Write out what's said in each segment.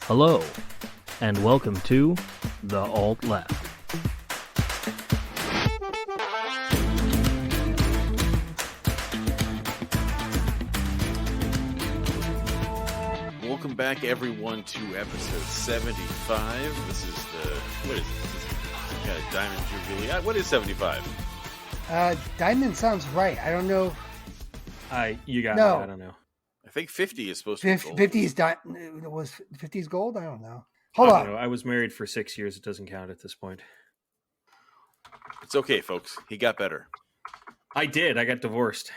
Hello, and welcome to The Alt Left. Welcome back, everyone, to episode 75. This is what is this? This is some kind of Diamond Jubilee. What is 75? Diamond sounds right. I don't know. You got No. me. I don't know. I think 50 is supposed to be gold. 50 is was 50's gold? I don't know. I Hold don't on. know. I was married for 6 years. It doesn't count at this point. It's okay, folks. He got better. I did. I got divorced.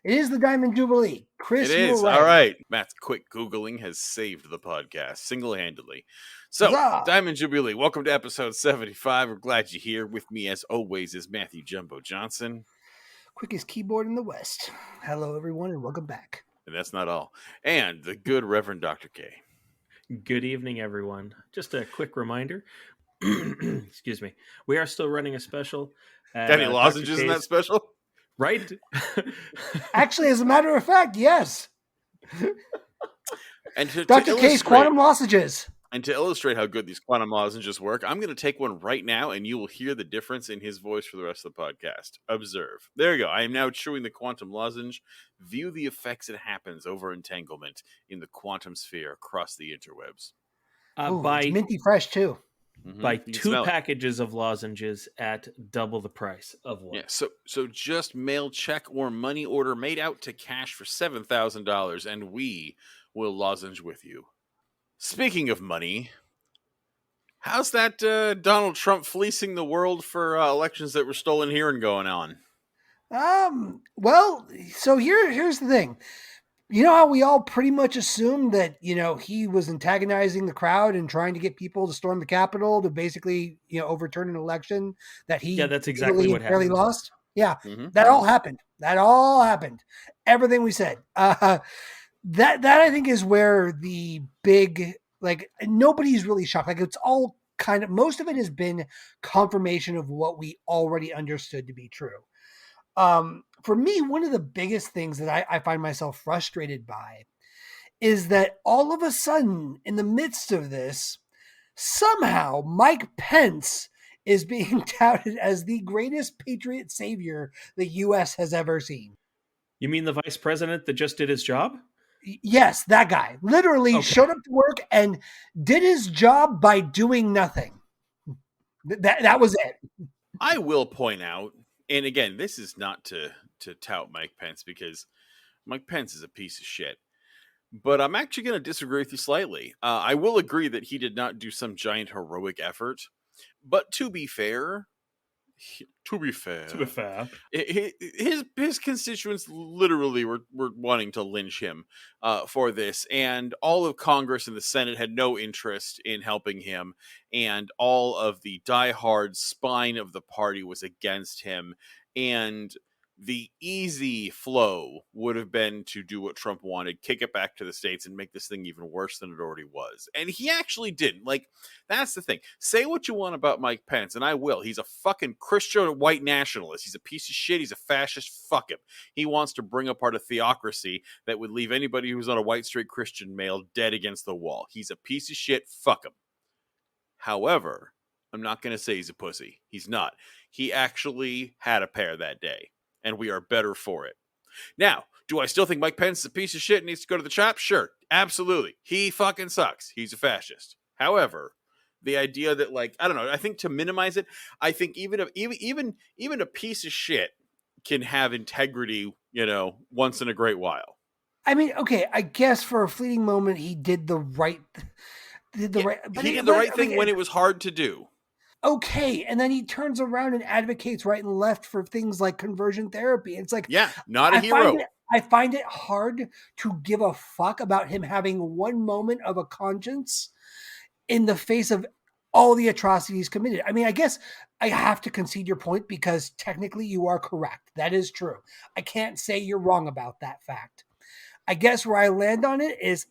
It is the Diamond Jubilee. Chris, It is. you were right. All right. Matt's quick Googling has saved the podcast single-handedly. So, Huzzah! Diamond Jubilee, welcome to episode 75. We're glad you're here. With me, as always, is Matthew Jumbo Johnson. Quickest keyboard in the West. Hello, everyone, and welcome back. And that's not all. And the good Reverend Dr. K. Good evening, everyone. Just a quick reminder. Excuse me. We are still running a special. Got any lozenges in that special? Right? Actually, as a matter of fact, yes. And to Dr. K's illustrate- quantum lozenges. And to illustrate how good these quantum lozenges work, I'm going to take one right now, and you will hear the difference in his voice for the rest of the podcast. Observe. There you go. I am now chewing the quantum lozenge. View the effects it happens over entanglement in the quantum sphere across the interwebs. Ooh, By it's minty fresh, too. by You can 2 smell it. packages of lozenges at double the price of one. Yeah, so just mail check or money order made out to cash for $7,000, and we will lozenge with you. Speaking of money, how's that Donald Trump fleecing the world for elections that were stolen here and going on? Well, so here's the thing. You know how we all pretty much assumed that, he was antagonizing the crowd and trying to get people to storm the Capitol to basically, overturn an election that he Yeah, that's exactly what barely happened. lost? Yeah, Mhm. that all happened. Everything we said. That I think is where the big, nobody's really shocked. Like, it's all kind of, most of it has been confirmation of what we already understood to be true. For me, one of the biggest things that I find myself frustrated by is that all of a sudden, in the midst of this, somehow Mike Pence is being touted as the greatest patriot savior the U.S. has ever seen. You mean the vice president that just did his job? Yes, that guy literally Okay. showed up to work and did his job by doing nothing. That was it. I will point out, and again, this is not to tout Mike Pence, because Mike Pence is a piece of shit. But I'm actually going to disagree with you slightly. I will agree that he did not do some giant heroic effort. But to be fair, his constituents literally were wanting to lynch him for this, and all of Congress and the Senate had no interest in helping him, and all of the diehard spine of the party was against him, and the easy flow would have been to do what Trump wanted, kick it back to the states and make this thing even worse than it already was. And he actually didn't. Like, that's the thing. Say what you want about Mike Pence, and I will. He's a fucking Christian white nationalist. He's a piece of shit. He's a fascist. Fuck him. He wants to bring apart a theocracy that would leave anybody who's not a white, straight Christian male dead against the wall. He's a piece of shit. Fuck him. However, I'm not going to say he's a pussy. He's not. He actually had a pair that day, and we are better for it. Now, do I still think Mike Pence is a piece of shit and needs to go to the chop? Sure, absolutely. He fucking sucks. He's a fascist. However, the idea that, I don't know, I think to minimize it, I think even a piece of shit can have integrity, once in a great while. I mean, okay, I guess for a fleeting moment he did the right. He did the right thing when it was hard to do. Okay, and then he turns around and advocates right and left for things like conversion therapy. It's like, yeah, not a hero. I find it hard to give a fuck about him having one moment of a conscience in the face of all the atrocities committed. I mean, I guess I have to concede your point because technically you are correct. That is true. I can't say you're wrong about that fact. I guess where I land on it is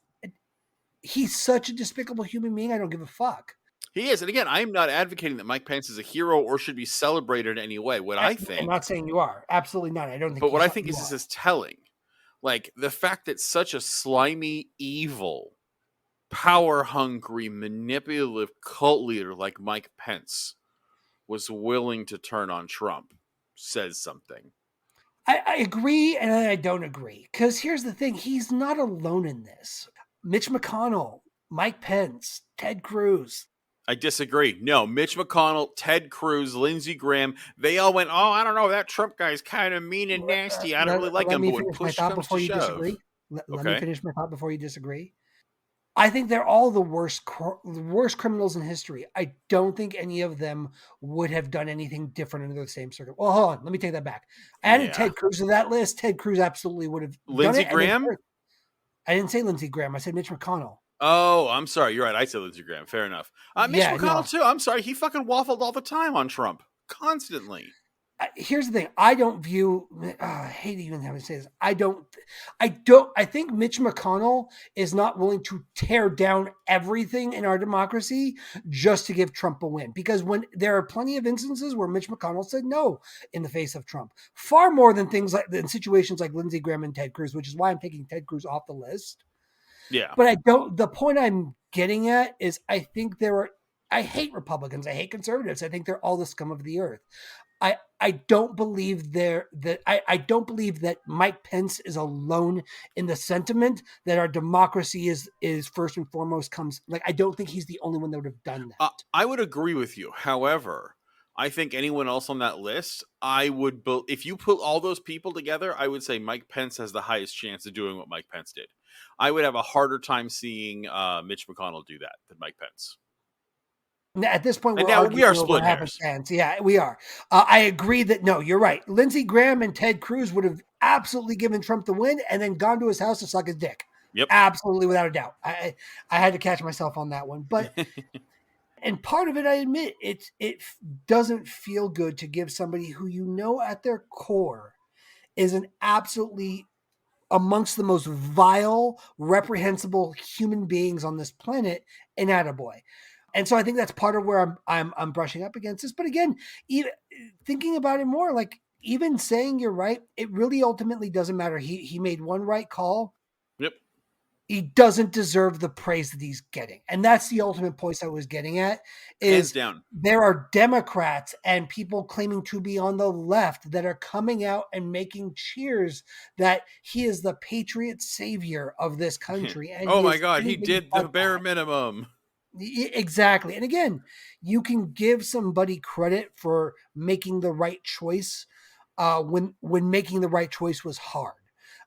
he's such a despicable human being. I don't give a fuck. He is. And again, I'm not advocating that Mike Pence is a hero or should be celebrated in any way. I'm not saying you are. Absolutely not. I don't think. But what I think is this is telling. Like, the fact that such a slimy, evil power-hungry, manipulative cult leader like Mike Pence was willing to turn on Trump says something. I agree and I don't agree. Because here's the thing, he's not alone in this. Mitch McConnell, Mike Pence, Ted Cruz. I disagree. No, Mitch McConnell, Ted Cruz, Lindsey Graham, they all went, oh, I don't know, that Trump guy's kind of mean and nasty. I don't really like Let him. me But when finish my push thought comes to before you shove. disagree. Let me Okay. finish my thought before you disagree. I think they're all the worst criminals in history. I don't think any of them would have done anything different under the same circuit. Well, hold on. Let me take that back. I added Yeah. Ted Cruz to that list. Ted Cruz absolutely would have done Lindsey it. Graham? I didn't say Lindsey Graham. I said Mitch McConnell. Oh, I'm sorry. You're right. I said Lindsey Graham. Fair enough. Mitch Yeah, McConnell, too. I'm sorry. He fucking waffled all the time on Trump. Constantly. Here's the thing. I don't view. I hate even having to say this. I think Mitch McConnell is not willing to tear down everything in our democracy just to give Trump a win. Because when there are plenty of instances where Mitch McConnell said no in the face of Trump, far more than things like in situations like Lindsey Graham and Ted Cruz, which is why I'm taking Ted Cruz off the list. Yeah. But I don't. The point I'm getting at is I think I hate Republicans. I hate conservatives. I think they're all the scum of the earth. I don't believe I don't believe that Mike Pence is alone in the sentiment that our democracy is first and foremost comes like I don't think he's the only one that would have done that. I would agree with you. However, I think anyone else on that list, if you put all those people together, I would say Mike Pence has the highest chance of doing what Mike Pence did. I would have a harder time seeing Mitch McConnell do that than Mike Pence. At this point, we are splitting hairs. Yeah, we are. I agree that no, you're right. Lindsey Graham and Ted Cruz would have absolutely given Trump the win and then gone to his house to suck his dick. Yep, absolutely, without a doubt. I had to catch myself on that one, but and part of it, I admit, it doesn't feel good to give somebody who you know at their core is an absolutely amongst the most vile, reprehensible human beings on this planet an attaboy. And so I think that's part of where I'm brushing up against this. But again, even thinking about it more, like even saying you're right, it really ultimately doesn't matter. He made one right call. Yep. He doesn't deserve the praise that he's getting. And that's the ultimate point I was getting at is hands down. There are Democrats and people claiming to be on the left that are coming out and making cheers that he is the patriot savior of this country. And oh my God, he did the bare minimum. Exactly. And again, you can give somebody credit for making the right choice when making the right choice was hard.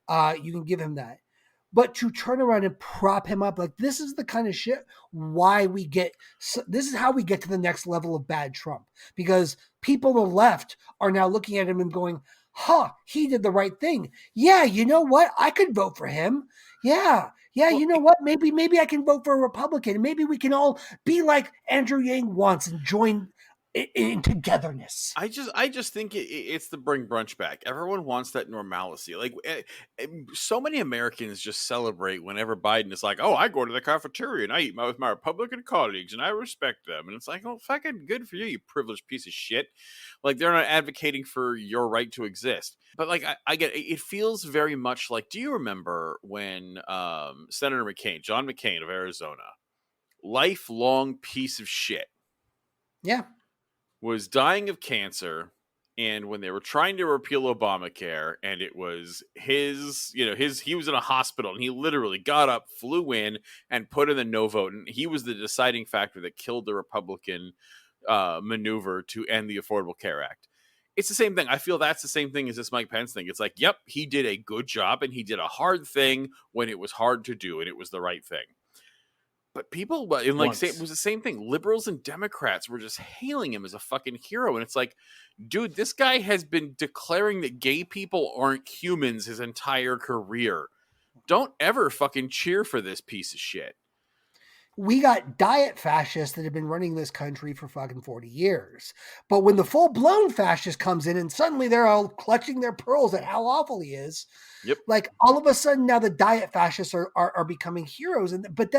You can give him that. But to turn around and prop him up, like this is the kind of shit this is how we get to the next level of bad Trump. Because people on the left are now looking at him and going, he did the right thing. Yeah, you know what? I could vote for him. Yeah, well, you know what? Maybe I can vote for a Republican. Maybe we can all be like Andrew Yang wants and join in togetherness. I just think it's the bring brunch back. Everyone wants that normalcy. Like so many Americans just celebrate whenever Biden is like, "Oh, I go to the cafeteria and I eat with my Republican colleagues and I respect them." And it's like, "Oh, fucking good for you, you privileged piece of shit." Like they're not advocating for your right to exist. But like I get it feels very much like. Do you remember when Senator McCain, John McCain of Arizona, lifelong piece of shit, yeah, was dying of cancer, and when they were trying to repeal Obamacare, and it was he was in a hospital, and he literally got up, flew in, and put in the no vote, and he was the deciding factor that killed the Republican maneuver to end the Affordable Care Act. It's the same thing. I feel that's the same thing as this Mike Pence thing. It's like, yep, he did a good job, and he did a hard thing when it was hard to do, and it was the right thing. But people, it was the same thing. Liberals and Democrats were just hailing him as a fucking hero. And it's like, dude, this guy has been declaring that gay people aren't humans his entire career. Don't ever fucking cheer for this piece of shit. We got diet fascists that have been running this country for fucking 40 years. But when the full-blown fascist comes in and suddenly they're all clutching their pearls at how awful he is, yep. Like all of a sudden now the diet fascists are becoming heroes. But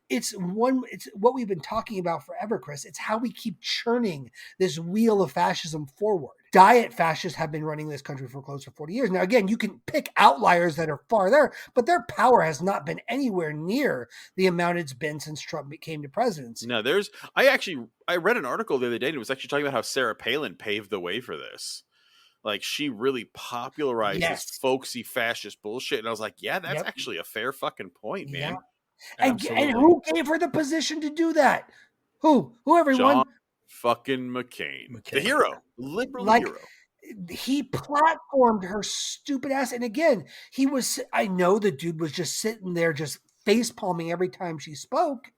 it's what we've been talking about forever, Chris. It's how we keep churning this wheel of fascism forward. diet fascists have been running this country for close to 40 years. Now, again, you can pick outliers that are far there, but their power has not been anywhere near the amount it's been since Trump came to presidency. No, I read an article the other day and it was actually talking about how Sarah Palin paved the way for this. Like, she really popularized this folksy fascist bullshit. And I was like, yeah, that's actually a fair fucking point, man. And who gave her the position to do that? Who everyone? John fucking McCain. The hero. Liberal hero. He platformed her stupid ass. And again, I know the dude was just sitting there just face palming every time she spoke.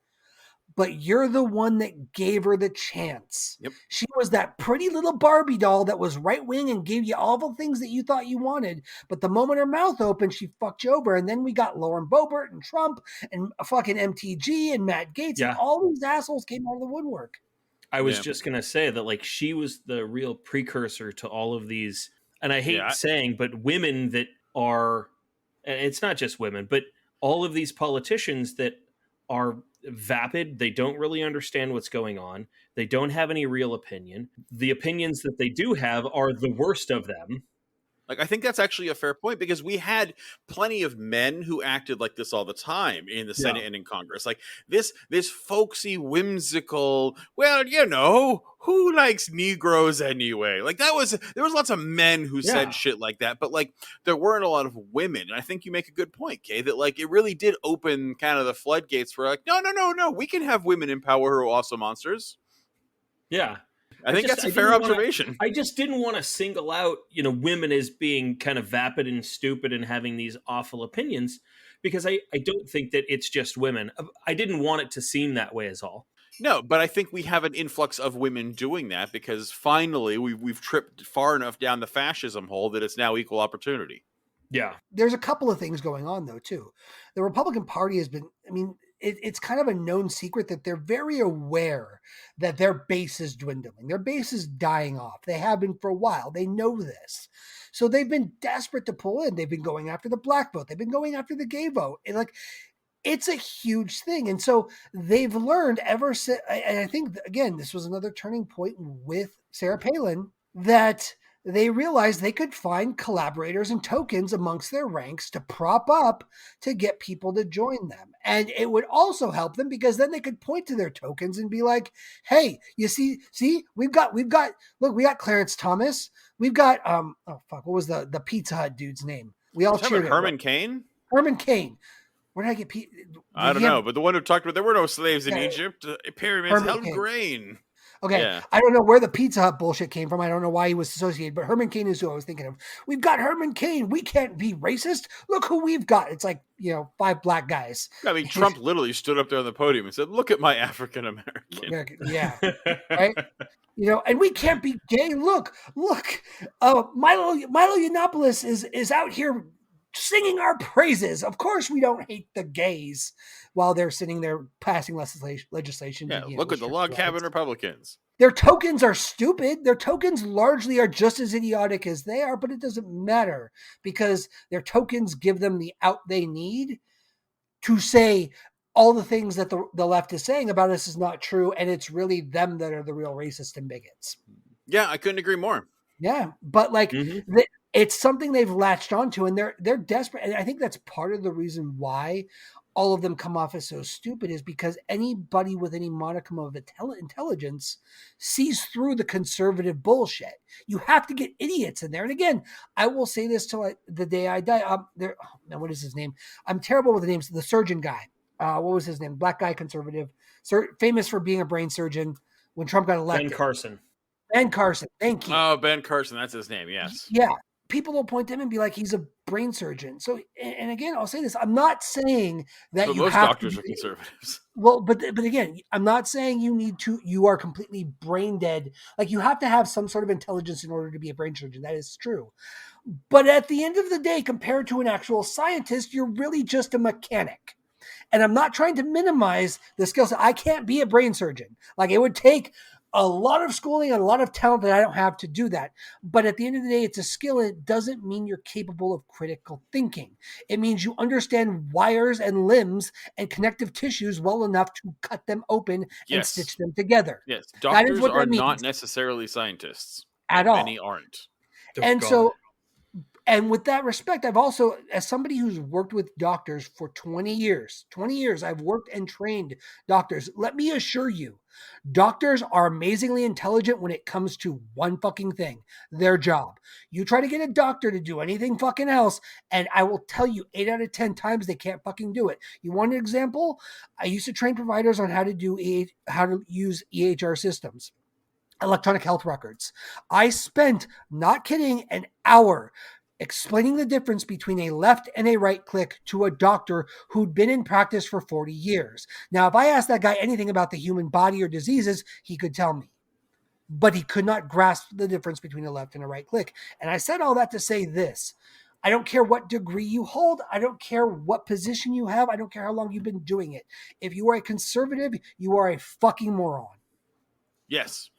But you're the one that gave her the chance. Yep. She was that pretty little Barbie doll that was right wing and gave you all the things that you thought you wanted. But the moment her mouth opened, she fucked you over. And then we got Lauren Boebert and Trump and fucking MTG and Matt Gaetz. And all these assholes came out of the woodwork. I was just going to say that, like, she was the real precursor to all of these. And I hate saying, but women that are, and it's not just women, but all of these politicians that are vapid. They don't really understand what's going on. They don't have any real opinion. The opinions that they do have are the worst of them. Like, I think that's actually a fair point, because we had plenty of men who acted like this all the time in the Senate and in Congress. Like this folksy, whimsical, well, you know, who likes Negroes anyway? Like, there was lots of men who said shit like that, but like there weren't a lot of women. And I think you make a good point, Kay, that like it really did open kind of the floodgates for like, no, we can have women in power who are also monsters. Yeah. I think that's a fair observation. I just didn't want to single out, women as being kind of vapid and stupid and having these awful opinions, because I don't think that it's just women. I didn't want it to seem that way is all. No, but I think we have an influx of women doing that because finally we've tripped far enough down the fascism hole that it's now equal opportunity. Yeah. There's a couple of things going on, though, too. The Republican Party has been, it's kind of a known secret that they're very aware that their base is dwindling. Their base is dying off. They have been for a while. They know this. So they've been desperate to pull in. They've been going after the black vote. They've been going after the gay vote. And it's a huge thing. And so they've learned ever since, and I think, again, this was another turning point with Sarah Palin, that they realized they could find collaborators and tokens amongst their ranks to prop up to get people to join them. And it would also help them because then they could point to their tokens and be like, hey, you see, we've got, look, we got Clarence Thomas. We've got, what was the Pizza Hut dude's name? We all cheered Herman Cain? Herman Cain. Where did I get I don't know, but the one who talked about there were no slaves in Egypt. Pyramids held grain. Okay, yeah. I don't know where the Pizza Hut bullshit came from. I don't know why he was associated, but Herman Cain is who I was thinking of. We've got Herman Cain. We can't be racist. Look who we've got. It's like, 5 black guys. I mean, Trump literally stood up there on the podium and said, look at my African American. Yeah, right? And we can't be gay. Look. Milo Yiannopoulos is out here singing our praises. Of course we don't hate the gays while they're sitting there passing legislation. Yeah, look at the log cabin Republicans. Their tokens are stupid. Their tokens largely are just as idiotic as they are, but it doesn't matter because their tokens give them the out they need to say all the things that the left is saying about us is not true, and it's really them that are the real racists and bigots. Yeah, I couldn't agree more. Yeah, but it's something they've latched onto, and they're desperate. And I think that's part of the reason why all of them come off as so stupid is because anybody with any modicum of intelligence sees through the conservative bullshit. You have to get idiots in there. And again, I will say this till the day I die. What is his name? I'm terrible with the names. The surgeon guy. What was his name? Black guy, conservative, famous for being a brain surgeon when Trump got elected. Ben Carson. Thank you. Oh, Ben Carson. That's his name. Yes. Yeah. People will point to him and be like, he's a brain surgeon. So, and again, I'll say this. I'm not saying that so most doctors are conservatives. Well, but again, I'm not saying you are completely brain dead. Like, you have to have some sort of intelligence in order to be a brain surgeon. That is true. But at the end of the day, compared to an actual scientist, you're really just a mechanic. And I'm not trying to minimize the skill set. I can't be a brain surgeon. Like, it would take a lot of schooling and a lot of talent that I don't have to do that. But at the end of the day, it's a skill. And it doesn't mean you're capable of critical thinking. It means you understand wires and limbs and connective tissues well enough to cut them open and stitch them together. Yes. Doctors are not necessarily scientists. at all. Many aren't. And so, and with that respect, I've also, as somebody who's worked with doctors for 20 years, I've worked and trained doctors. Let me assure you, doctors are amazingly intelligent when it comes to one fucking thing, their job. You try to get a doctor to do anything fucking else, and I will tell you 8 out of 10 times they can't fucking do it. You want an example? I used to train providers on how to use EHR systems, electronic health records. I spent, not kidding, an hour explaining the difference between a left and a right click to a doctor who'd been in practice for 40 years. Now, if I asked that guy anything about the human body or diseases, he could tell me. But he could not grasp the difference between a left and a right click. And I said all that to say this. I don't care what degree you hold. I don't care what position you have. I don't care how long you've been doing it. If you are a conservative, you are a fucking moron. Yes.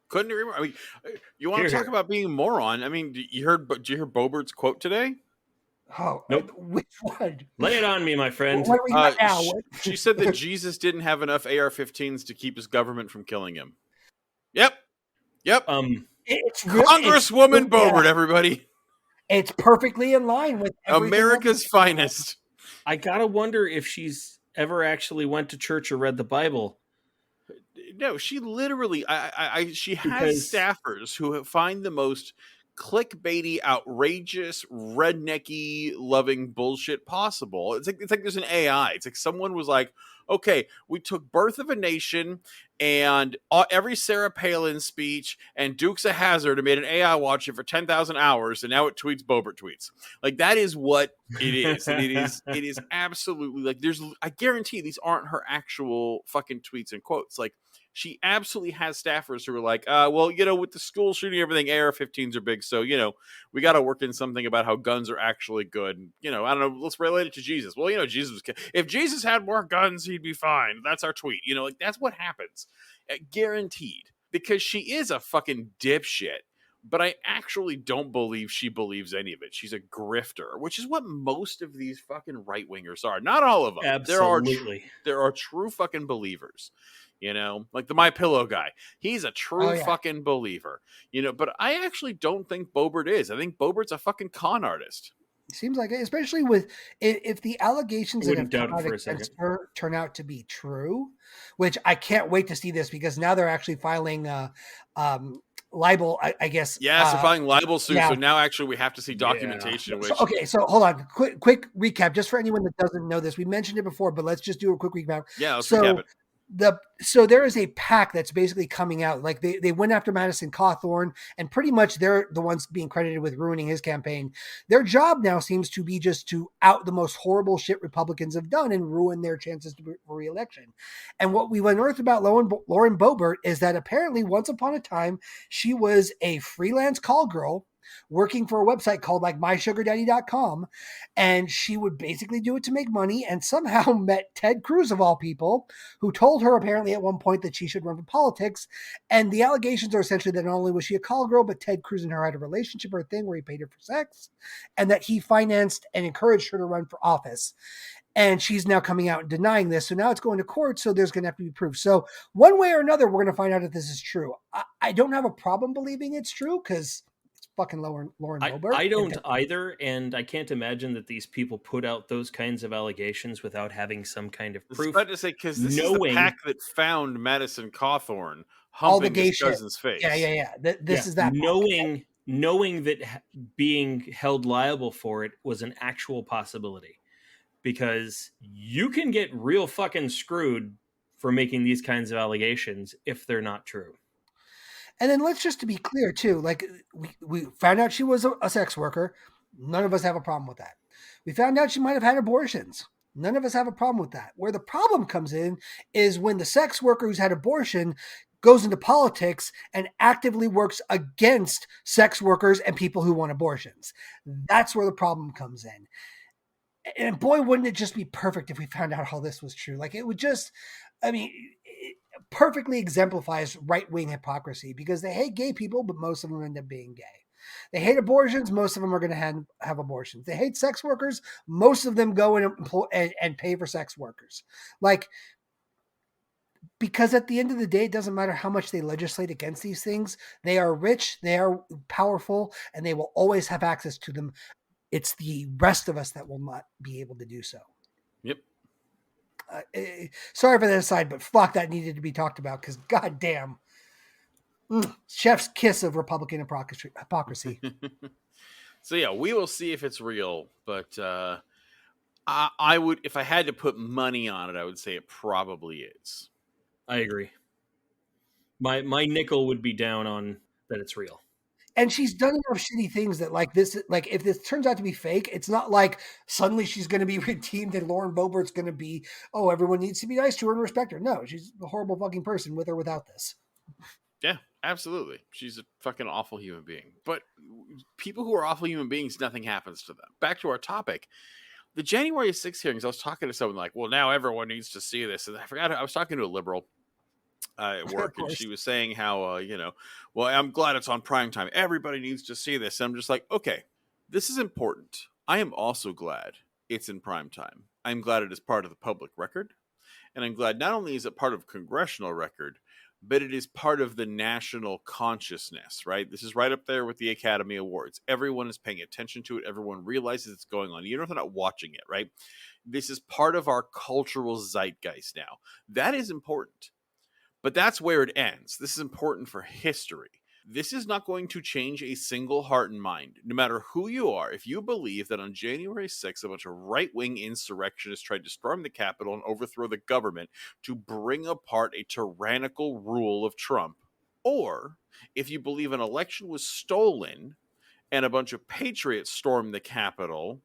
Couldn't agree more. I mean, you want to talk about being a moron? I mean, did you hear Boebert's quote today? Oh, nope. Which one? Lay it on me, my friend. She said that Jesus didn't have enough AR-15s to keep his government from killing him. Yep. It's Congresswoman Boebert, everybody. It's perfectly in line with America's finest. I gotta wonder if she's ever actually went to church or read the Bible. No, she literally, she has staffers who find the most clickbaity, outrageous, rednecky, loving bullshit possible. It's like there's an AI. It's like someone was like, okay, we took Birth of a Nation and every Sarah Palin speech and Dukes of Hazzard and made an AI watch it for 10,000 hours, and now it tweets Boebert tweets. Like, that is what it is. And it is absolutely like, I guarantee these aren't her actual fucking tweets and quotes. Like, she absolutely has staffers who are like, well, with the school shooting, everything, AR-15s are big. So, we got to work in something about how guns are actually good. And, I don't know, let's relate it to Jesus. Well, if Jesus had more guns, he'd be fine. That's our tweet. Like, that's what happens. Guaranteed. Because she is a fucking dipshit. But I actually don't believe she believes any of it. She's a grifter, which is what most of these fucking right-wingers are. Not all of them. Absolutely. There are true fucking believers. Like the My Pillow guy. He's a true fucking believer. But I actually don't think Boebert is. I think Boebert's a fucking con artist. Seems like it, especially with if the allegations that have come out against her turn out to be true, which I can't wait to see this, because now they're actually filing libel, I guess. Yeah, so filing libel suits. Yeah. So now actually we have to see documentation. Yeah. So hold on. Quick recap, just for anyone that doesn't know this. We mentioned it before, but let's just do a quick recap. Yeah, let's recap it. So there is a pack that's basically coming out. Like they went after Madison Cawthorn, and pretty much they're the ones being credited with ruining his campaign. Their job now seems to be just to out the most horrible shit Republicans have done and ruin their chances for re-election. And what we learned about Lauren Boebert is that apparently once upon a time she was a freelance call girl working for a website called like mysugardaddy.com, and she would basically do it to make money, and somehow met Ted Cruz of all people, who told her apparently at one point that she should run for politics. And the allegations are essentially that not only was she a call girl, but Ted Cruz and her had a relationship or a thing where he paid her for sex, and that he financed and encouraged her to run for office. And she's now coming out and denying this. So now it's going to court. So there's going to have to be proof. So one way or another, we're going to find out if this is true. I don't have a problem believing it's true, because fucking Lauren Boebert. I don't either, and I can't imagine that these people put out those kinds of allegations without having some kind of proof. I was about to say, because this is the pack that found Madison Cawthorn humping his cousin's face. Yeah. This is that. Knowing that being held liable for it was an actual possibility, because you can get real fucking screwed for making these kinds of allegations if they're not true. And then let's just to be clear too, like we found out she was a sex worker. None of us have a problem with that. We found out she might have had abortions. None of us have a problem with that. Where the problem comes in is when the sex worker who's had abortion goes into politics and actively works against sex workers and people who want abortions. That's where the problem comes in. And boy, wouldn't it just be perfect if we found out all this was true. Like it would just, it perfectly exemplifies right-wing hypocrisy, because they hate gay people, but most of them end up being gay. They hate abortions. Most of them are going to have abortions. They hate sex workers. Most of them go and employ and pay for sex workers. Like, Because at the end of the day, it doesn't matter how much they legislate against these things. They are rich, they are powerful, and they will always have access to them. It's the rest of us that will not be able to do so. Yep. Sorry for that aside, but fuck, that needed to be talked about because goddamn, chef's kiss of Republican hypocrisy. So yeah, we will see if it's real, but I would, if I had to put money on it, I would say it probably is. I agree. My nickel would be down on that it's real. And she's done enough shitty things that like this, like if this turns out to be fake, it's not like suddenly she's going to be redeemed and Lauren Boebert's going to be, oh, everyone needs to be nice to her and respect her. No, she's a horrible fucking person with or without this. Yeah, absolutely. She's a fucking awful human being. But people who are awful human beings, nothing happens to them. Back to our topic. The January 6th hearings, I was talking to someone like, well, now everyone needs to see this. And I forgot, I was talking to a liberal at work, and she was saying how, well, I'm glad it's on prime time. Everybody needs to see this. And I'm just like, okay, this is important. I am also glad it's in prime time. I'm glad it is part of the public record. And I'm glad not only is it part of congressional record, but it is part of the national consciousness, right? This is right up there with the Academy Awards. Everyone is paying attention to it. Everyone realizes it's going on. You know, they're not watching it, right? This is part of our cultural zeitgeist now. That is important. But that's where it ends. This is important for history. This is not going to change a single heart and mind, no matter who you are. If you believe that on January 6th, a bunch of right-wing insurrectionists tried to storm the Capitol and overthrow the government to bring apart a tyrannical rule of Trump, or if you believe an election was stolen and a bunch of patriots stormed the Capitol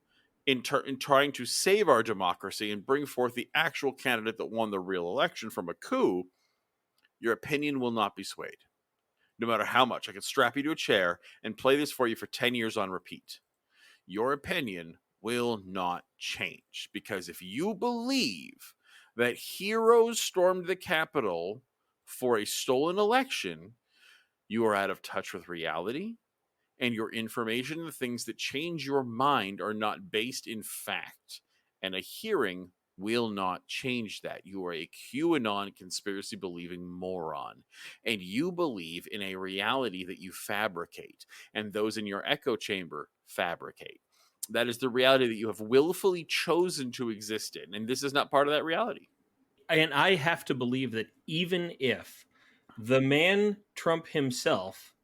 in trying to save our democracy and bring forth the actual candidate that won the real election from a coup, your opinion will not be swayed. No matter how much. I could strap you to a chair and play this for you for 10 years on repeat. Your opinion will not change. Because if you believe that heroes stormed the Capitol for a stolen election, you are out of touch with reality, and your information and the things that change your mind are not based in fact. And a hearing will not change that. You are a QAnon conspiracy believing moron, and you believe in a reality that you fabricate, and those in your echo chamber fabricate. That is the reality that you have willfully chosen to exist in, and this is not part of that reality. And I have to believe that even if the man Trump himself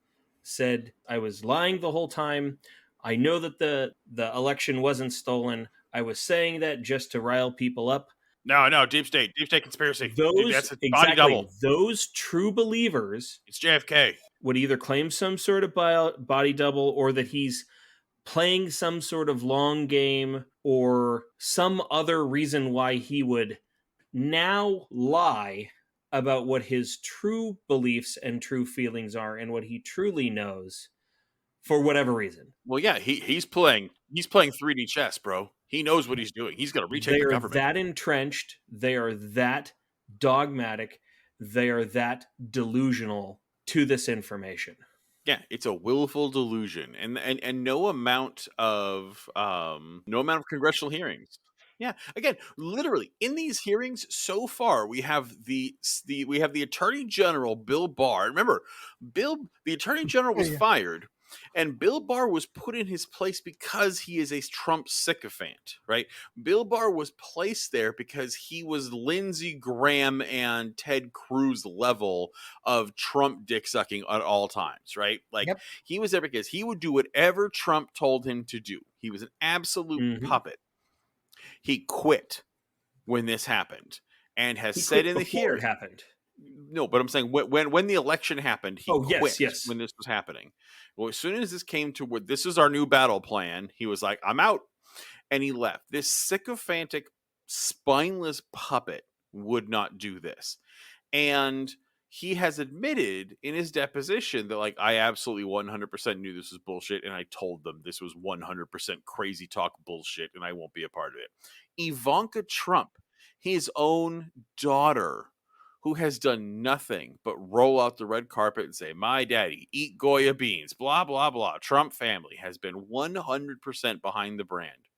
said, I was lying the whole time, I know that the election wasn't stolen, I was saying that just to rile people up. No, deep state conspiracy. Those, that's a exactly, body double. Those true believers, it's JFK, would either claim some sort of body double, or that he's playing some sort of long game, or some other reason why he would now lie about what his true beliefs and true feelings are and what he truly knows for whatever reason. Well, yeah, he's playing 3D chess, bro. He knows what he's doing. He's going to retake the government. They are that entrenched. They are that dogmatic. They are that delusional to this information. Yeah, it's a willful delusion, and no amount of congressional hearings. Yeah, again, literally in these hearings so far, we have the Attorney General Bill Barr. Remember, the Attorney General was fired, and Bill Barr was put in his place because he is a Trump sycophant, right? Bill Barr was placed there because he was Lindsey Graham and Ted Cruz level of Trump dick sucking at all times, right? Like, he was there because he would do whatever Trump told him to do. He was an absolute puppet. He quit when this happened, and has said in the hearing it happened. No, but I'm saying when the election happened, he quit yes. when this was happening. Well, as soon as this came to where this is our new battle plan, he was like, I'm out. And he left. This sycophantic, spineless puppet would not do this. And he has admitted in his deposition that, like, I absolutely 100% knew this was bullshit, and I told them this was 100% crazy talk bullshit, and I won't be a part of it. Ivanka Trump, his own daughter, who has done nothing but roll out the red carpet and say, my daddy, eat Goya beans, blah, blah, blah. Trump family has been 100% behind the brand.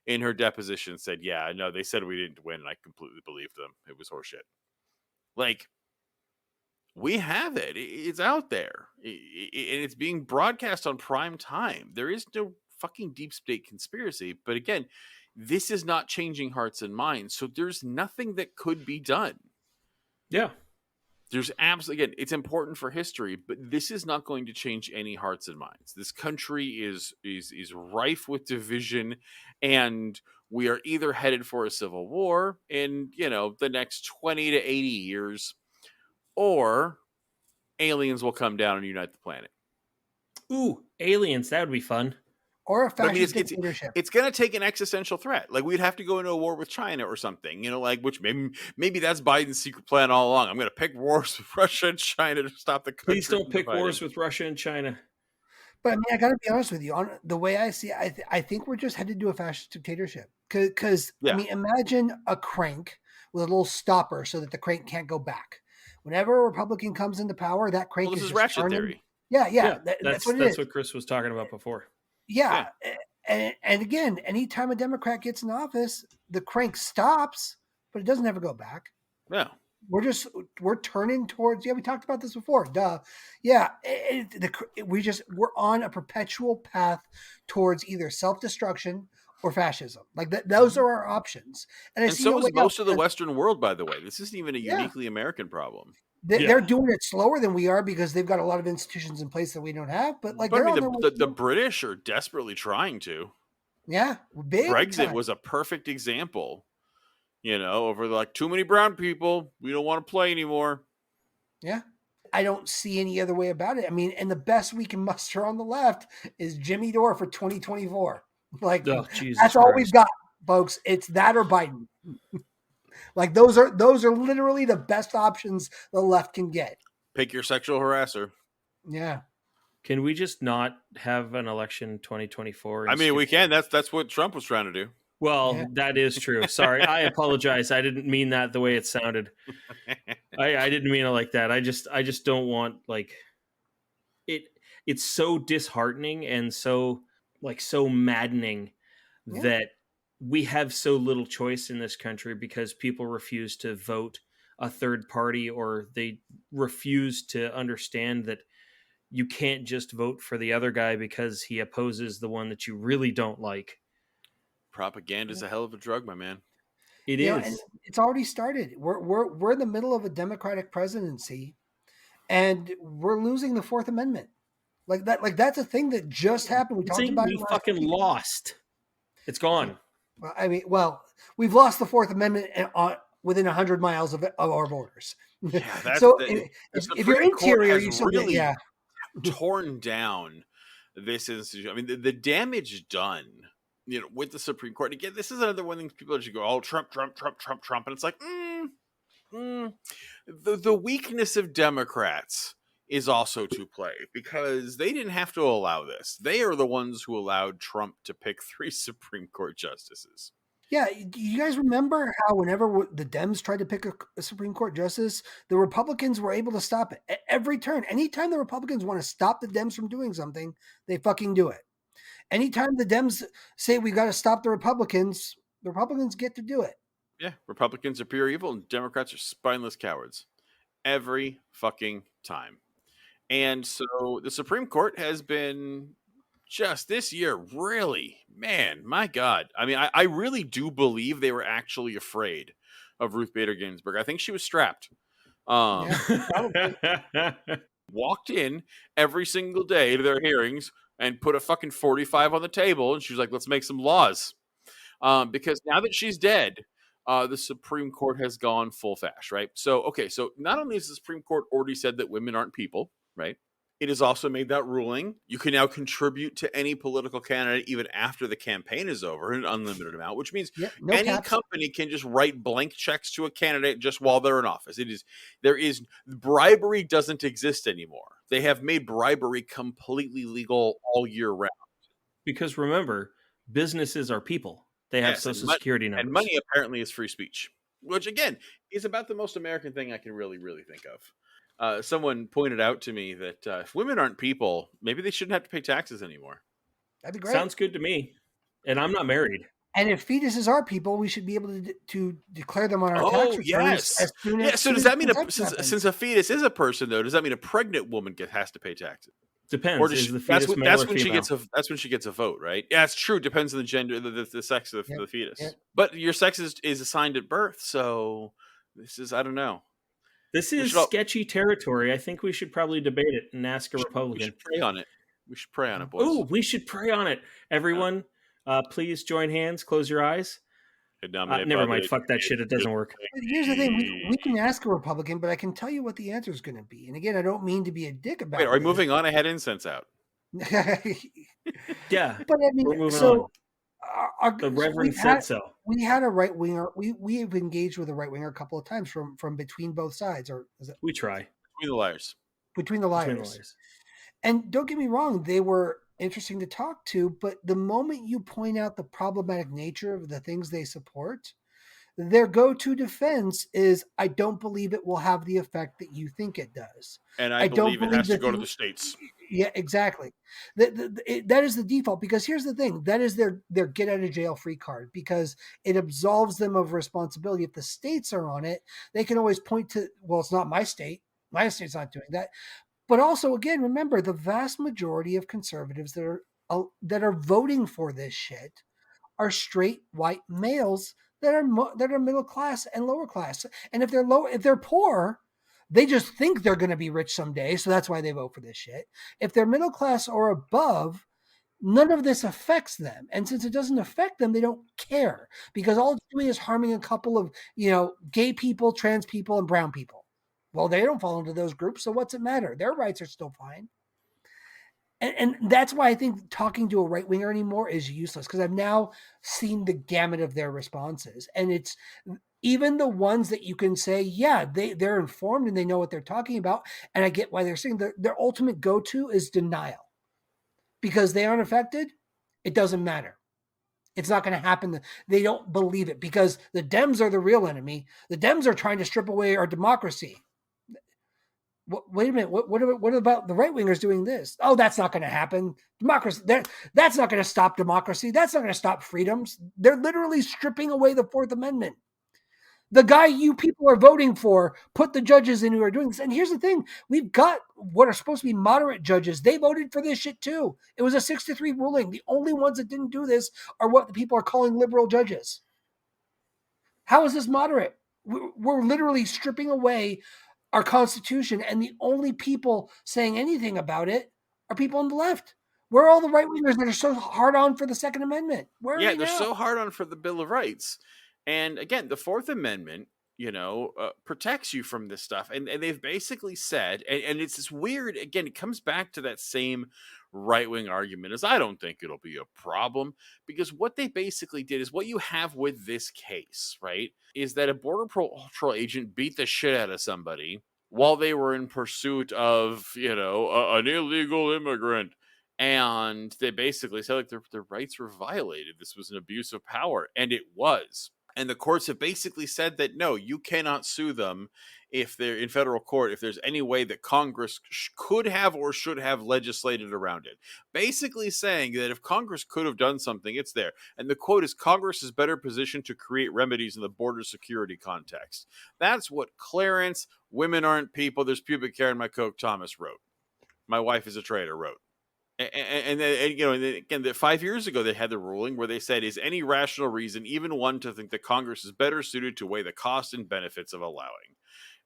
In her deposition said, yeah, no, they said we didn't win, and I completely believed them. It was horseshit. Like, we have it. It's out there. And it's being broadcast on prime time. There is no fucking deep state conspiracy. But again, this is not changing hearts and minds. So there's nothing that could be done. Yeah. There's absolutely, again, it's important for history, but this is not going to change any hearts and minds. This country is rife with division, and we are either headed for a civil war in, the next 20 to 80 years, or aliens will come down and unite the planet. Ooh, aliens, that would be fun. Or a fascist dictatorship. It's going to take an existential threat. Like, we'd have to go into a war with China or something, which maybe that's Biden's secret plan all along. I'm going to pick wars with Russia and China to stop the country. Please don't pick wars with Russia and China. But I mean, I got to be honest with you. On the way I see it, I think we're just headed to a fascist dictatorship. Because, I mean, imagine a crank with a little stopper so that the crank can't go back. Whenever a Republican comes into power, that crank is just ratchet theory. Yeah. That's what Chris was talking about before. Yeah. And again, anytime a Democrat gets in office, the crank stops, but it doesn't ever go back. No. We're turning towards, we talked about this before. Duh. Yeah. We're on a perpetual path towards either self-destruction or fascism. Like those are our options. And so is most of the Western world, by the way. This isn't even a uniquely American problem. They're doing it slower than we are because they've got a lot of institutions in place that we don't have. But the British are desperately trying to. Yeah, Brexit was a perfect example. Over like too many brown people, we don't want to play anymore. Yeah, I don't see any other way about it. I mean, and the best we can muster on the left is Jimmy Dore for 2024. Like that's all we've got, folks. It's that or Biden. Like those are literally the best options the left can get. Pick your sexual harasser. Yeah. Can we just not have an election 2024? I mean, we can. That's what Trump was trying to do. Well, that is true. Sorry, I apologize. I didn't mean that the way it sounded. I didn't mean it like that. I just don't want it. It's so disheartening and so maddening that we have so little choice in this country because people refuse to vote a third party, or they refuse to understand that you can't just vote for the other guy because he opposes the one that you really don't like. Propaganda is a hell of a drug, my man. It is. And it's already started. We're in the middle of a Democratic presidency, and we're losing the Fourth Amendment. Like that's a thing that just happened. We talked about it. We fucking lost. It's gone. I mean, we've lost the Fourth Amendment within 100 miles of our borders. Yeah, so if you're interior, you still really torn down this institution. I mean, the damage done, with the Supreme Court. Again, this is another one thing people just go, oh, Trump, and it's like, the weakness of Democrats is also to play because they didn't have to allow this. They are the ones who allowed Trump to pick 3 Supreme Court justices. Yeah, do you guys remember how whenever the Dems tried to pick a Supreme Court justice, the Republicans were able to stop it at every turn? Anytime the Republicans want to stop the Dems from doing something, they fucking do it. Anytime the Dems say we got to stop the Republicans get to do it. Yeah, Republicans are pure evil and Democrats are spineless cowards. Every fucking time. And so the Supreme Court has been just this year, really, man, my God. I mean, I really do believe they were actually afraid of Ruth Bader Ginsburg. I think she was strapped. Walked in every single day to their hearings and put a fucking 45 on the table. And she was like, let's make some laws. Because now that she's dead, the Supreme Court has gone full fash, right? So not only has the Supreme Court already said that women aren't people, right? It has also made that ruling. You can now contribute to any political candidate even after the campaign is over, an unlimited amount, which means any company can just write blank checks to a candidate just while they're in office. Bribery doesn't exist anymore. They have made bribery completely legal all year round. Because remember, businesses are people. They have social security numbers. And money apparently is free speech, which again is about the most American thing I can really, really think of. Someone pointed out to me that if women aren't people, maybe they shouldn't have to pay taxes anymore. That'd be great. Sounds good to me. And I'm not married. And if fetuses are people, we should be able to declare them on our tax returns as soon as. So does that mean since a fetus is a person, though, does that mean a pregnant woman has to pay taxes? Depends. Or does is the fetus male or female? That's when she gets a vote, right? Yeah, it's true. Depends on the gender, the sex of the fetus. Yep. But your sex is assigned at birth, so this is, I don't know. This is sketchy territory. I think we should probably debate it and ask a Republican. We should pray on it. We should pray on it, boys. Oh, we should pray on it. Everyone, please join hands. Close your eyes. Never mind. Fuck that shit. It doesn't work. But here's the thing. We can ask a Republican, but I can tell you what the answer is going to be. And again, I don't mean to be a dick about it. Wait, are we moving on? I had incense out. Yeah. But I mean, we're moving on. The Reverend said so. We had a right winger. We have engaged with a right winger a couple of times from between both sides. Or is it? We try. Between the liars. Between the liars. And don't get me wrong, they were interesting to talk to, but the moment you point out the problematic nature of the things they support, their go-to defense is, I don't believe it will have the effect that you think it does. And I don't believe it has to go to the states. Yeah, exactly. That is the default, because here's the thing. That is their get out of jail free card, because it absolves them of responsibility. If the states are on it, they can always point to, well, it's not my state. My state's not doing that. But also, again, remember, the vast majority of conservatives that are voting for this shit are straight white males that are middle class and lower class. And if they're poor, they just think they're going to be rich someday, so that's why they vote for this shit. If they're middle class or above, none of this affects them. And since it doesn't affect them, they don't care, because all it's doing is harming a couple of, gay people, trans people, and brown people. Well, they don't fall into those groups, so what's it matter? Their rights are still fine. And that's why I think talking to a right-winger anymore is useless, because I've now seen the gamut of their responses. And it's even the ones that you can say, yeah, they're informed and they know what they're talking about, and I get why they're saying their ultimate go-to is denial. Because they aren't affected, it doesn't matter. It's not going to happen. They don't believe it, because the Dems are the real enemy. The Dems are trying to strip away our democracy. Wait a minute. What about the right wingers doing this? Oh, that's not going to happen. Democracy. That's not going to stop democracy. That's not going to stop freedoms. They're literally stripping away the Fourth Amendment. The guy you people are voting for put the judges in who are doing this. And here's the thing. We've got what are supposed to be moderate judges. They voted for this shit too. It was a 6-3 ruling. The only ones that didn't do this are what the people are calling liberal judges. How is this moderate? We're literally stripping away our Constitution, and the only people saying anything about it are people on the left. Where are all the right wingers that are so hard on for the Second Amendment? They're so hard on for the Bill of Rights. And again, the Fourth Amendment, protects you from this stuff. And they've basically said, and it's this weird, again, it comes back to that same right-wing argument, is I don't think it'll be a problem, because what they basically did is what you have with this case, right, is that a Border Patrol agent beat the shit out of somebody while they were in pursuit of, an illegal immigrant. And they basically said, their rights were violated. This was an abuse of power. And it was. And the courts have basically said that, no, you cannot sue them if they're in federal court, if there's any way that Congress could have or should have legislated around it. Basically saying that if Congress could have done something, it's there. And the quote is, Congress is better positioned to create remedies in the border security context. That's what Clarence, Women Aren't People, There's Pubic Hair in My Coke, Thomas wrote. My Wife is a Traitor wrote. And again, 5 years ago, they had the ruling where they said, is any rational reason, even one, to think that Congress is better suited to weigh the cost and benefits of allowing?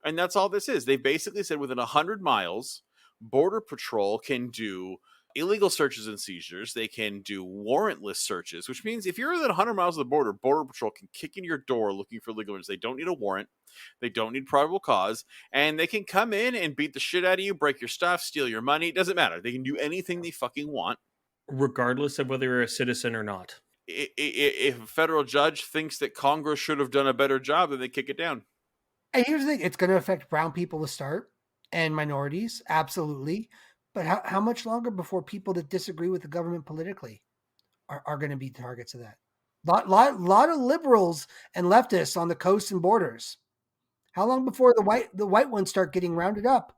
And that's all this is. They basically said within 100 miles, Border Patrol can do illegal searches and seizures. They can do warrantless searches, which means if you're within 100 miles of the border, Border Patrol can kick in your door looking for illegal immigrants. They don't need a warrant. They don't need probable cause. And they can come in and beat the shit out of you, break your stuff, steal your money. It doesn't matter. They can do anything they fucking want, regardless of whether you're a citizen or not. If a federal judge thinks that Congress should have done a better job, then they kick it down. And here's the thing. It's going to affect brown people to start, and minorities. Absolutely. But how much longer before people that disagree with the government politically are going to be targets of that? Lot of liberals and leftists on the coasts and borders. How long before the white ones start getting rounded up?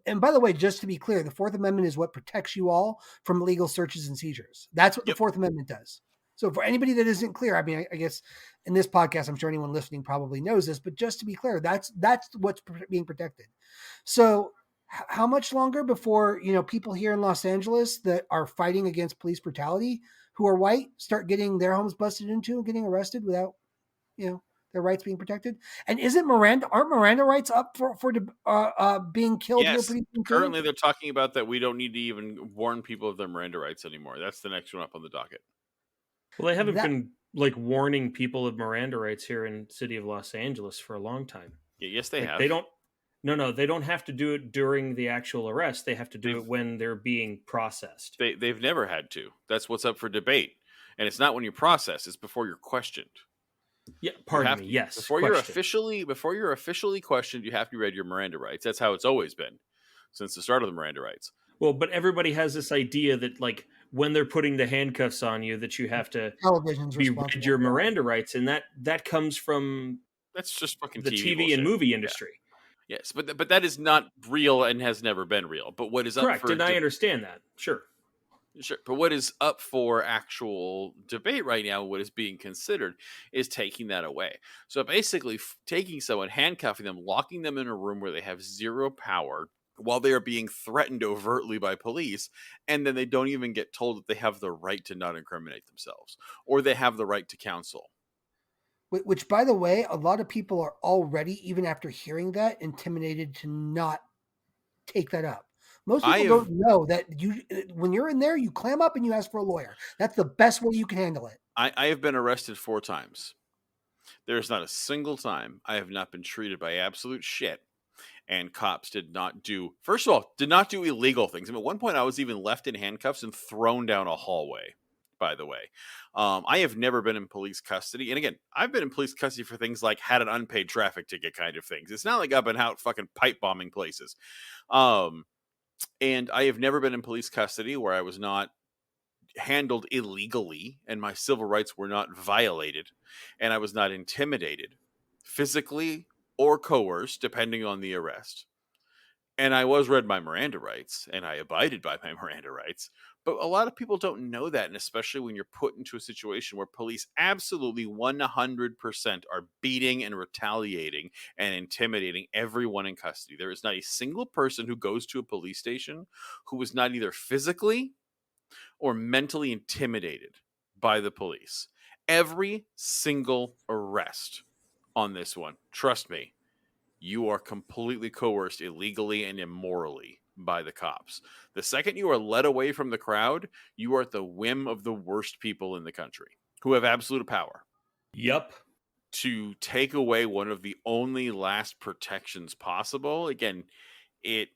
And by the way, just to be clear, the Fourth Amendment is what protects you all from illegal searches and seizures. That's what the Fourth Amendment does. So for anybody that isn't clear, I mean, I guess in this podcast, I'm sure anyone listening probably knows this, but just to be clear, that's what's being protected. So how much longer before, people here in Los Angeles that are fighting against police brutality who are white start getting their homes busted into and getting arrested without, their rights being protected? And aren't Miranda rights up for being killed here Yes. pretty soon too? Currently, they're talking about that we don't need to even warn people of their Miranda rights anymore. That's the next one up on the docket. Well, they haven't been warning people of Miranda rights here in the city of Los Angeles for a long time. Yeah, yes, they have. They don't. No, they don't have to do it during the actual arrest. They have to do it when they're being processed. They've never had to. That's what's up for debate. And it's not when you process; it's before you're questioned. Yeah, pardon me. Yes, before you're officially questioned, you have to be read your Miranda rights. That's how it's always been since the start of the Miranda rights. Well, but everybody has this idea that when they're putting the handcuffs on you, that you have to be read your Miranda rights, and that comes from that's just fucking the TV and movie industry. Yeah. Yes, but that is not real and has never been real. But what is correct? Up for and I understand that, sure. But what is up for actual debate right now, what is being considered, is taking that away. So basically, taking someone, handcuffing them, locking them in a room where they have zero power while they are being threatened overtly by police, and then they don't even get told that they have the right to not incriminate themselves, or they have the right to counsel. Which, by the way, a lot of people are already, even after hearing that, intimidated to not take that up. Most people don't know that when you're in there, you clam up and you ask for a lawyer. That's the best way you can handle it. I have been arrested 4 times. There's not a single time I have not been treated by absolute shit. And cops did not do illegal things. I mean, at one point, I was even left in handcuffs and thrown down a hallway, by the way. I have never been in police custody. And again, I've been in police custody for things like had an unpaid traffic ticket kind of things. It's not like I've been out fucking pipe bombing places. And I have never been in police custody where I was not handled illegally and my civil rights were not violated and I was not intimidated physically or coerced, depending on the arrest. And I was read my Miranda rights and I abided by my Miranda rights. But a lot of people don't know that. And especially when you're put into a situation where police absolutely 100% are beating and retaliating and intimidating everyone in custody. There is not a single person who goes to a police station who is not either physically or mentally intimidated by the police. Every single arrest on this one, trust me, you are completely coerced illegally and immorally by the cops. The second you are led away from the crowd, you are at the whim of the worst people in the country who have absolute power. Yep. To take away one of the only last protections possible, again, it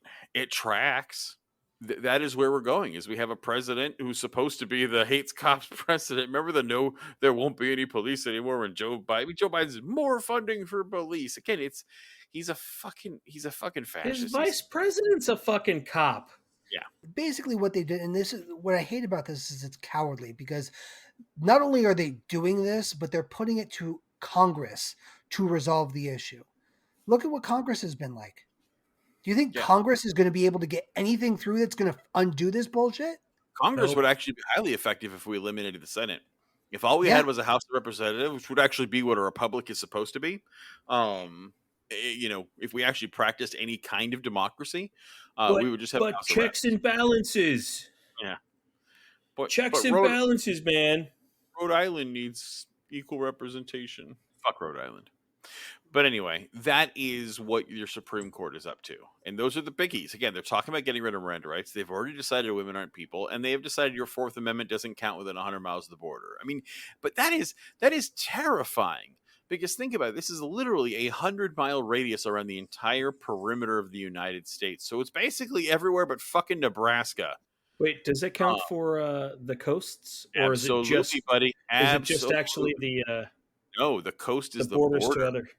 tracks. That is where we're going, is we have a president who's supposed to be the hates cops president. Remember there won't be any police anymore when Joe Biden's more funding for police. Again, he's a fucking fascist. His vice president's a fucking cop. Yeah. Basically what they did, and this is what I hate about this, is it's cowardly, because not only are they doing this, but they're putting it to Congress to resolve the issue. Look at what Congress has been like. Do you think Congress is going to be able to get anything through that's going to undo this bullshit? Congress would actually be highly effective if we eliminated the Senate. If all we had was a House of Representatives, which would actually be what a republic is supposed to be, if we actually practiced any kind of democracy, we would just have checks and balances. Yeah. Checks and balances, man. Rhode Island needs equal representation. Fuck Rhode Island. But anyway, that is what your Supreme Court is up to. And those are the biggies. Again, they're talking about getting rid of Miranda rights. They've already decided women aren't people. And they have decided your 4th Amendment doesn't count within 100 miles of the border. I mean, but that is terrifying. Because think about it. This is literally a 100-mile radius around the entire perimeter of the United States. So it's basically everywhere but fucking Nebraska. Wait, does it count for the coasts? Or is it just, buddy? Is it just actually the... No, the coast is the borders border. To other...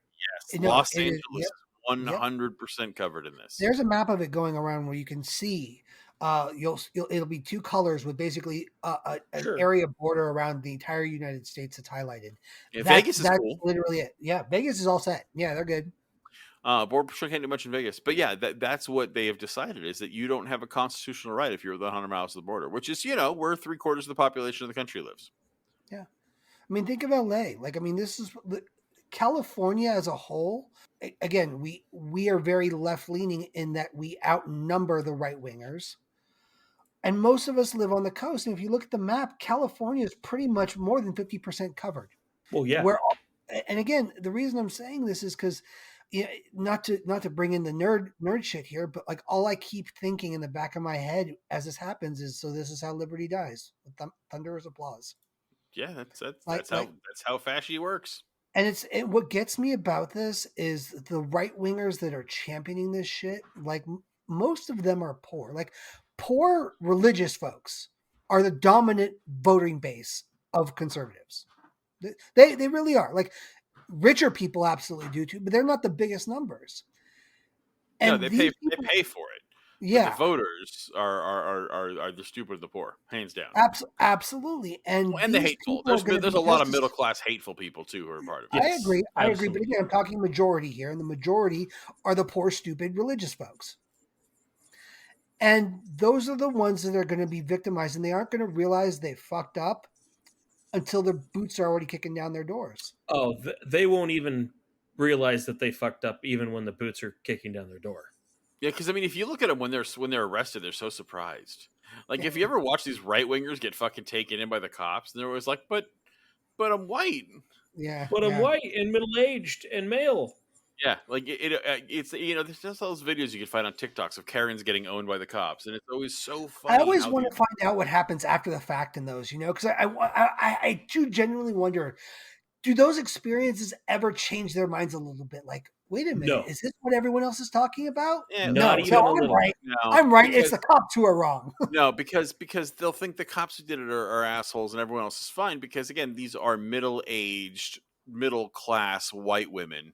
Yes, Los Angeles is 100% covered in this. There's a map of it going around where you can see it'll be 2 colors with basically an area border around the entire United States that's highlighted. Yeah, Vegas is cool. Literally it. Yeah, Vegas is all set. Yeah, they're good. Border Patrol can't do much in Vegas. But yeah, that's what they have decided, is that you don't have a constitutional right if you're within 100 miles of the border, which is, where 3/4 of the population of the country lives. Yeah. I mean, think of LA. Like, I mean, this is California as a whole. Again, we are very left leaning in that we outnumber the right wingers. And most of us live on the coast. And if you look at the map, California is pretty much more than 50% covered. Well, yeah. And again, the reason I'm saying this is because, not to bring in the nerd shit here, but like all I keep thinking in the back of my head as this happens is, so this is how liberty dies, with thunderous applause. Yeah, that's how fasci works. And what gets me about this is the right wingers that are championing this shit. Like most of them are poor. Like poor religious folks are the dominant voting base of conservatives. They really are. Like richer people absolutely do too, but they're not the biggest numbers. And no, they pay for it. Yeah, but the voters are the stupid, the poor, hands down. Absolutely, and the hateful. There's a lot of middle class hateful people too who are part of it. Yes, I agree. But again, I'm talking majority here, and the majority are the poor, stupid religious folks. And those are the ones that are going to be victimized, and they aren't going to realize they fucked up until their boots are already kicking down their doors. Oh, they won't even realize that they fucked up even when the boots are kicking down their door. Yeah, because I mean, if you look at them when they're arrested, they're so surprised. Like if you ever watch these right wingers get fucking taken in by the cops, and they're always like, "But I'm white." Yeah, but I'm white and middle aged and male. Yeah, like it's there's just those videos you can find on TikToks of Karens getting owned by the cops, and it's always so funny. I always want to find out what happens after the fact in those, because I do genuinely wonder, do those experiences ever change their minds a little bit? Like, wait a minute, Is this what everyone else is talking about? Yeah, not even a little. Right. No, I'm right. It's the cops who are wrong. No, because they'll think the cops who did it are assholes, and everyone else is fine. Because again, these are middle-aged, middle-class white women.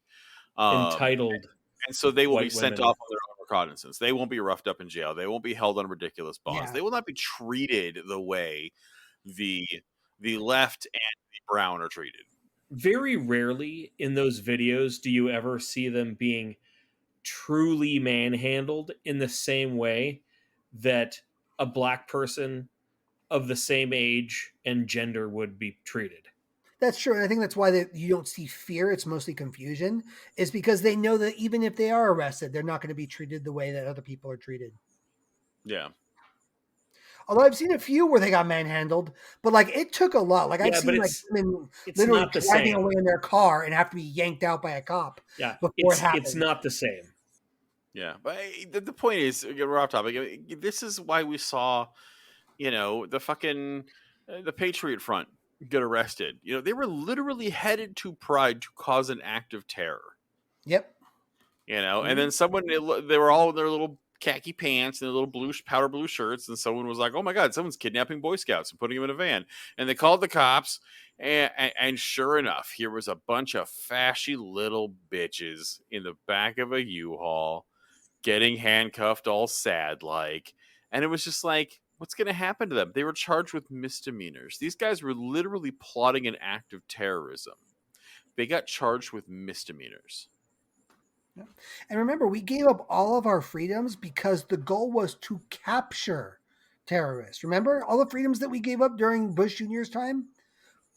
Entitled, and so they will be sent off on their own recognizance. They won't be roughed up in jail. They won't be held on ridiculous bonds. Yeah. They will not be treated the way the left and the brown are treated. Very rarely in those videos do you ever see them being truly manhandled in the same way that a black person of the same age and gender would be treated. That's true. And I think that's why you don't see fear. It's mostly confusion, is because they know that even if they are arrested, they're not going to be treated the way that other people are treated. Yeah. Although I've seen a few where they got manhandled, but like it took a lot. Like I've seen like women literally driving away in their car and have to be yanked out by a cop. Yeah. Before it happens. It's not the same. Yeah. But the point is, we're off topic. This is why we saw, the fucking, the Patriot Front get arrested. They were literally headed to Pride to cause an act of terror. Yep. And then they were all in their little khaki pants and their little powder blue shirts, and someone was like, "Oh my God, someone's kidnapping Boy Scouts and putting them in a van." And they called the cops, and sure enough, here was a bunch of fashy little bitches in the back of a U-Haul getting handcuffed all sad like. And it was just like, what's going to happen to them? They were charged with misdemeanors. These guys were literally plotting an act of terrorism. They got charged with misdemeanors. And remember, we gave up all of our freedoms because the goal was to capture terrorists. Remember all the freedoms that we gave up during Bush Jr.'s time?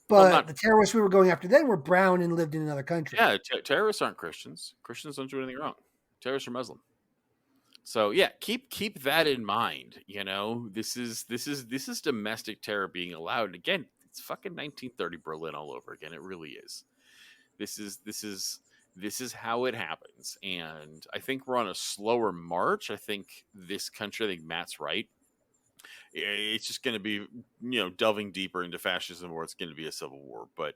But the terrorists we were going after then were brown and lived in another country. Yeah, terrorists aren't Christians. Christians don't do anything wrong. Terrorists are Muslim. So yeah, keep that in mind. This is domestic terror being allowed. And again, it's fucking 1930 Berlin all over again. It really is. This is how it happens. And I think we're on a slower march. I think this country, I think Matt's right. It's just going to be, delving deeper into fascism, or it's going to be a civil war. But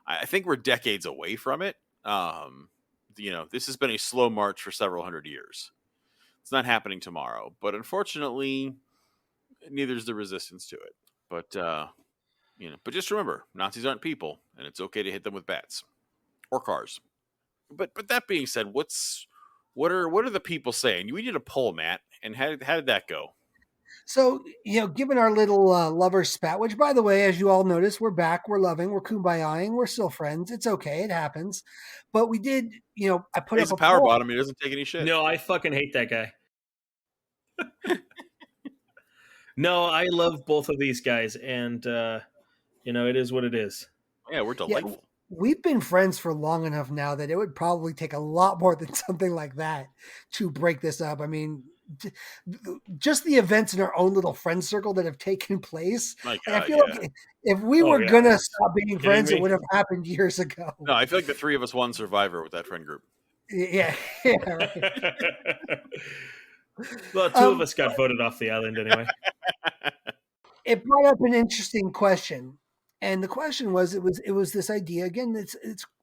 I think we're decades away from it. This has been a slow march for several hundred years. It's not happening tomorrow, but unfortunately, neither is the resistance to it. But but just remember, Nazis aren't people, and it's okay to hit them with bats or cars. But that being said, what are the people saying? We did a poll, Matt, and how did that go? So, given our little lover spat, which, by the way, as you all notice, we're back, we're loving, we're kumbayaing, we're still friends. It's okay, it happens. But we did, I put He's up a power bottom. He doesn't take any shit. No, I fucking hate that guy. No, I love both of these guys, and it is what it is. Yeah, we're delightful. Yeah, we've been friends for long enough now that it would probably take a lot more than something like that to break this up. I mean, just the events in our own little friend circle that have taken place. My I God, feel yeah. like if we were gonna stop being friends, me? it would have happened years ago. No, I feel like the three of us won Survivor with that friend group. Yeah, yeah, right. Well, two of us got voted off the island anyway. It brought up an interesting question, and the question was, it was this idea again.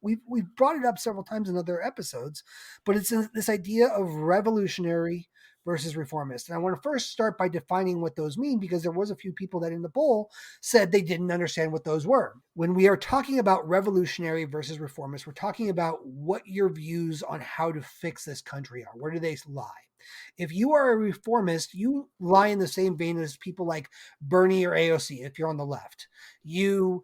We've brought it up several times in other episodes, but it's this idea of revolutionary versus reformist. And I want to first start by defining what those mean, because there was a few people that in the poll said they didn't understand what those were. When we are talking about revolutionary versus reformist, we're talking about what your views on how to fix this country are. Where do they lie? If you are a reformist, you lie in the same vein as people like Bernie or AOC. If you're on the left, you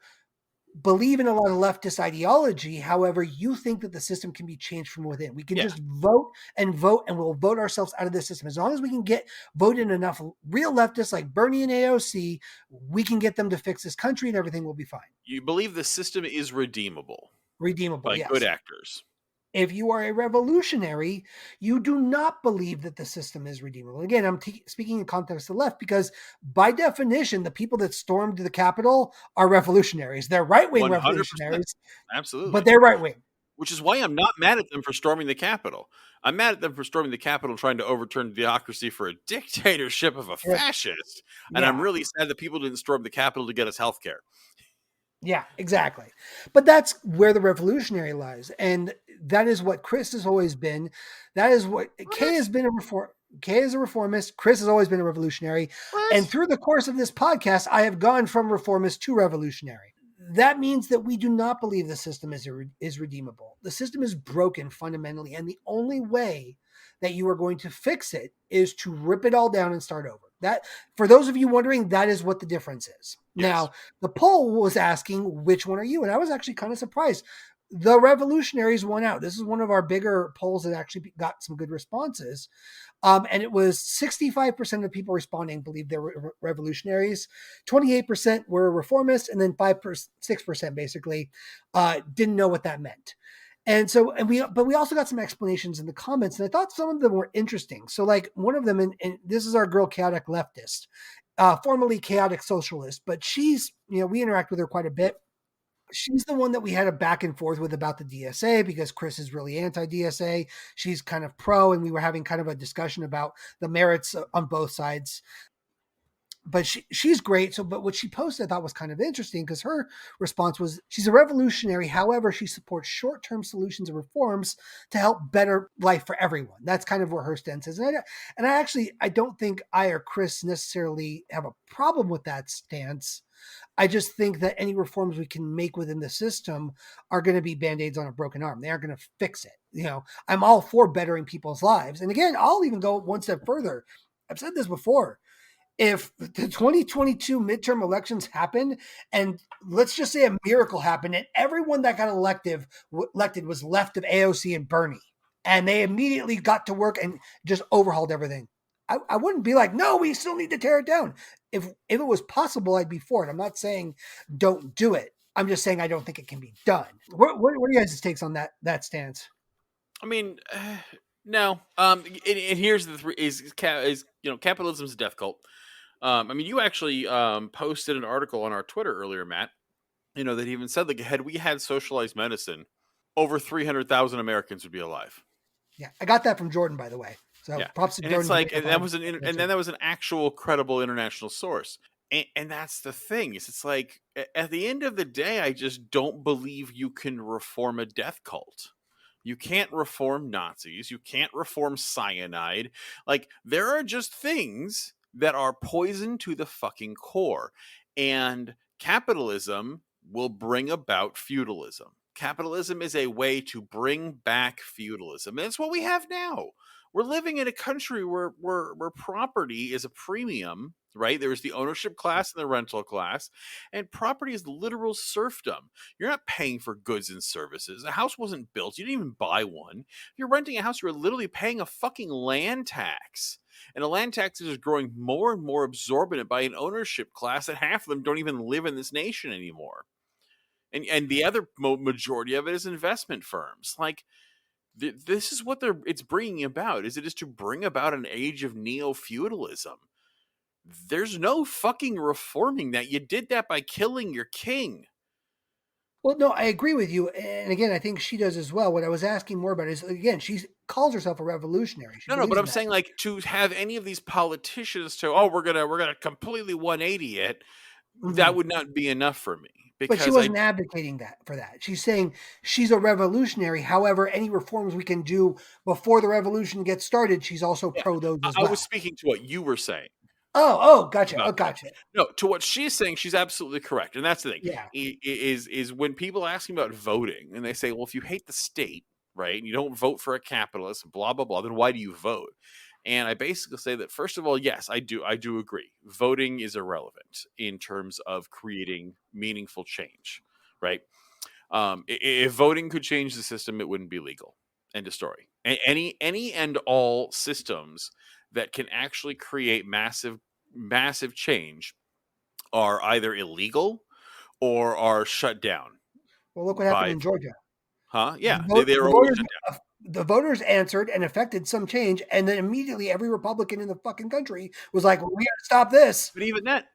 believe in a lot of leftist ideology. However, you think that the system can be changed from within. We can just vote, and we'll vote ourselves out of the system. As long as we can get voted enough real leftists like Bernie and AOC, we can get them to fix this country and everything will be fine. You believe the system is redeemable. Redeemable, by yes. good actors. If you are a revolutionary, you do not believe that the system is redeemable. Again, I'm speaking in context of the left, because by definition, the people that stormed the Capitol are revolutionaries. They're right-wing 100%. revolutionaries. Absolutely. But they're right-wing. Which is why I'm not mad at them for storming the Capitol. I'm mad at them for storming the Capitol, trying to overturn theocracy for a dictatorship of a fascist. And I'm really sad that people didn't storm the Capitol to get us health care. Yeah, exactly. But that's where the revolutionary lies. And that is what Chris has always been. That is what Kay has been Kay is a reformist. Chris has always been a revolutionary. And through the course of this podcast, I have gone from reformist to revolutionary. That means that we do not believe the system is redeemable. The system is broken fundamentally. And the only way that you are going to fix it is to rip it all down and start over. That, for those of you wondering, that is what the difference is. Yes. Now, the poll was asking, which one are you? And I was actually kind of surprised. The revolutionaries won out. This is one of our bigger polls that actually got some good responses. And it was 65% of people responding believed they were revolutionaries. 28% were reformists. And then 6% basically didn't know what that meant. And so, but we also got some explanations in the comments, and I thought some of them were interesting. So like one of them, and this is our girl, Chaotic Leftist, formerly Chaotic Socialist, but she's, we interact with her quite a bit. She's the one that we had a back and forth with about the DSA, because Chris is really anti-DSA. She's kind of pro, and we were having kind of a discussion about the merits on both sides. But she's great. So, but what she posted I thought was kind of interesting, because her response was, she's a revolutionary. However, she supports short-term solutions and reforms to help better life for everyone. That's kind of where her stance is. And I don't think I or Chris necessarily have a problem with that stance. I just think that any reforms we can make within the system are going to be Band-Aids on a broken arm. They aren't going to fix it. I'm all for bettering people's lives. And again, I'll even go one step further. I've said this before. If the 2022 midterm elections happen, and let's just say a miracle happened, and everyone that got elected was left of AOC and Bernie, and they immediately got to work and just overhauled everything, I wouldn't be like, no, we still need to tear it down. If it was possible, I'd be for it. I'm not saying don't do it. I'm just saying I don't think it can be done. What are you guys' takes on that stance? I mean, no. And here's the is capitalism's a death cult. I mean, you actually posted an article on our Twitter earlier, Matt, that even said, like, had we had socialized medicine, over 300,000 Americans would be alive. Yeah, I got that from Jordan, by the way. So props to Jordan. It's like, and that was then that was an actual credible international source. And that's the thing, is it's like, at the end of the day, I just don't believe you can reform a death cult. You can't reform Nazis. You can't reform cyanide. Like, there are just things that are poison to the fucking core. And capitalism will bring about feudalism. Capitalism is a way to bring back feudalism. And it's what we have now. We're living in a country where property is a premium, right? There was the ownership class and the rental class, and property is literal serfdom. You're not paying for goods and services. A house wasn't built. You didn't even buy one. If you're renting a house, you're literally paying a fucking land tax. And the land tax is growing more and more absorbent by an ownership class that half of them don't even live in this nation anymore. And the other majority of it is investment firms. Like, this is what it's bringing about. It is to bring about an age of neo-feudalism. There's no fucking reforming that. You did that by killing your king. Well, no, I agree with you. And again, I think she does as well. What I was asking more about is, again, she calls herself a revolutionary. No, but I'm saying, like, to have any of these politicians we're gonna completely 180 it, that would not be enough for me. But she wasn't advocating for that. She's saying she's a revolutionary. However, any reforms we can do before the revolution gets started, she's also pro those as well. I was speaking to what you were saying. Gotcha. Gotcha. No, to what she's saying, she's absolutely correct. And that's the thing. Yeah. Is when people ask me about voting and they say, well, if you hate the state, right, and you don't vote for a capitalist, blah, blah, blah, then why do you vote? And I basically say that, first of all, yes, I do agree. Voting is irrelevant in terms of creating meaningful change, right? If voting could change the system, it wouldn't be legal. End of story. Any and all systems that can actually create massive change are either illegal or are shut down. Well, look what happened in Georgia. Huh? Yeah, they were always shut down. The voters answered and affected some change, and then immediately every Republican in the fucking country was like, well, we got to stop this. But even that,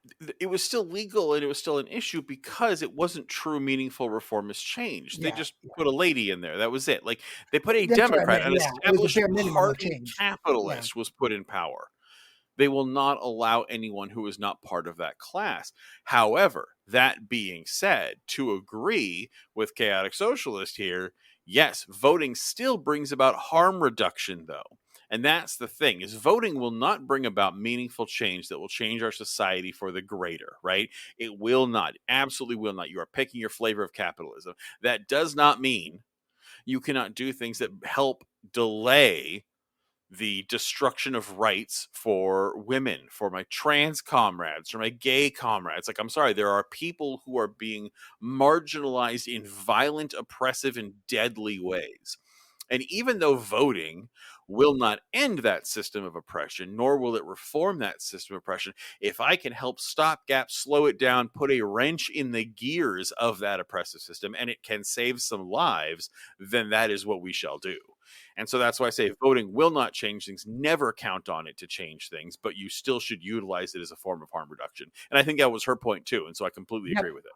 it was still legal and it was still an issue because it wasn't true, meaningful reformist change. They just put a lady in there. That was it. Like, they put a Democrat, an established party capitalist was put in power. They will not allow anyone who is not part of that class. However, that being said, to agree with Chaotic Socialist here, yes, voting still brings about harm reduction, though. And that's the thing, is voting will not bring about meaningful change that will change our society for the greater, right? It will not. Absolutely will not. You are picking your flavor of capitalism. That does not mean you cannot do things that help delay the destruction of rights for women, for my trans comrades, for my gay comrades. Like, I'm sorry, there are people who are being marginalized in violent, oppressive, and deadly ways. And even though voting will not end that system of oppression, nor will it reform that system of oppression, if I can help stopgap, slow it down, put a wrench in the gears of that oppressive system, and it can save some lives, then that is what we shall do. And so that's why I say voting will not change things. Never count on it to change things, but you still should utilize it as a form of harm reduction. And I think that was her point too. And so I completely agree with it.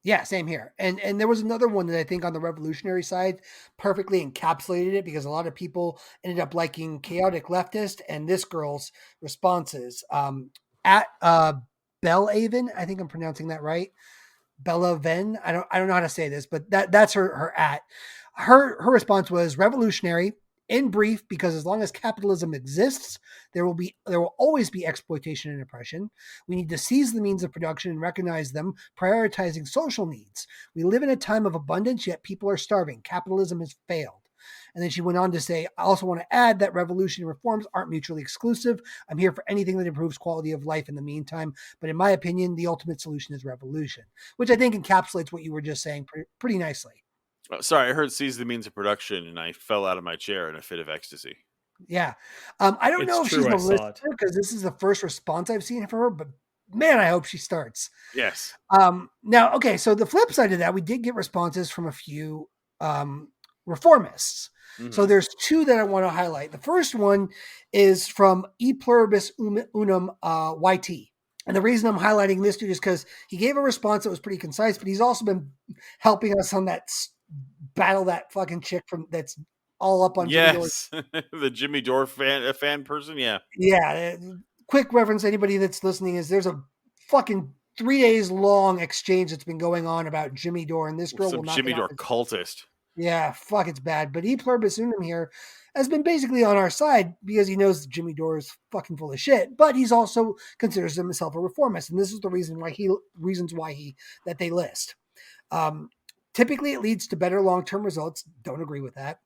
Yeah, same here. And there was another one that I think on the revolutionary side perfectly encapsulated it, because a lot of people ended up liking Chaotic Leftist and this girl's responses. At Bellaven, I think I'm pronouncing that right. Bellaven. I don't know how to say this, but that's her at. Her response was revolutionary, in brief, because as long as capitalism exists, there will always be exploitation and oppression. We need to seize the means of production and recognize them, prioritizing social needs. We live in a time of abundance, yet people are starving. Capitalism has failed. And then she went on to say, I also want to add that revolution and reforms aren't mutually exclusive. I'm here for anything that improves quality of life in the meantime. But in my opinion, the ultimate solution is revolution, which I think encapsulates what you were just saying pretty nicely. Oh, sorry, I heard seize the means of production and I fell out of my chair in a fit of ecstasy. Yeah. I don't know if she's a listener, because this is the first response I've seen from her, but man, I hope she starts. Yes. Now, okay, so the flip side of that, we did get responses from a few reformists. Mm-hmm. So there's two that I want to highlight. The first one is from E Pluribus Unum YT. And the reason I'm highlighting this dude is because he gave a response that was pretty concise, but he's also been helping us on that battle, that fucking chick that's all up on Jimmy Dore. The Jimmy Dore fan person. Yeah. Quick reference, anybody that's listening, is there's a fucking 3 days long exchange that's been going on about Jimmy Dore, and this girl will not Jimmy Dore cultist. Yeah, fuck, it's bad. But E Pluribus Unum here has been basically on our side because he knows that Jimmy Dore is fucking full of shit, but he's also considers himself a reformist, and this is the reasons why they list. Typically, it leads to better long-term results. Don't agree with that.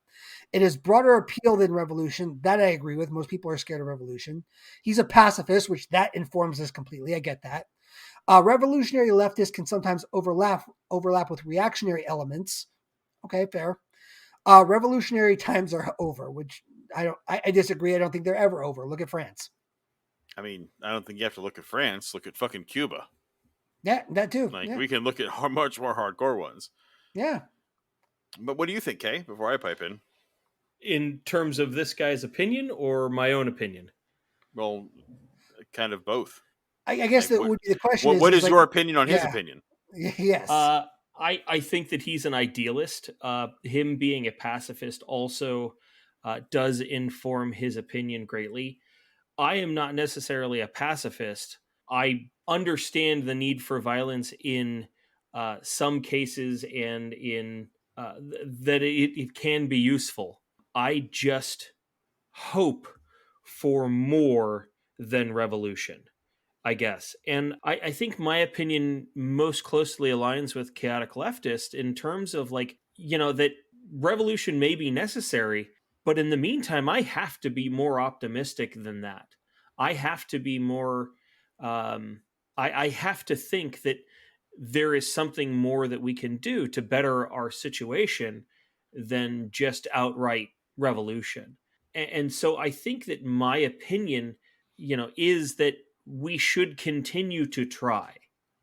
It has broader appeal than revolution. That I agree with. Most people are scared of revolution. He's a pacifist, which that informs us completely. I get that. Revolutionary leftists can sometimes overlap with reactionary elements. Okay, fair. Revolutionary times are over, which I disagree. I don't think they're ever over. Look at France. I mean, I don't think you have to look at France. Look at fucking Cuba. Yeah, that too. Like, yeah. we can look at much more hardcore ones. Yeah. But what do you think, Kay, before I pipe in? In terms of this guy's opinion or my own opinion? Well, kind of both. I guess that would be the question. What is like, your opinion on his opinion? Yes. I think that he's an idealist. Him being a pacifist also does inform his opinion greatly. I am not necessarily a pacifist. I understand the need for violence in some cases and in that it can be useful. I just hope for more than revolution, I guess. And I think my opinion most closely aligns with chaotic leftist in terms of that revolution may be necessary, but in the meantime, I have to be more optimistic than that. I have to be more, I have to think that there is something more that we can do to better our situation than just outright revolution. And so I think that my opinion, is that we should continue to try.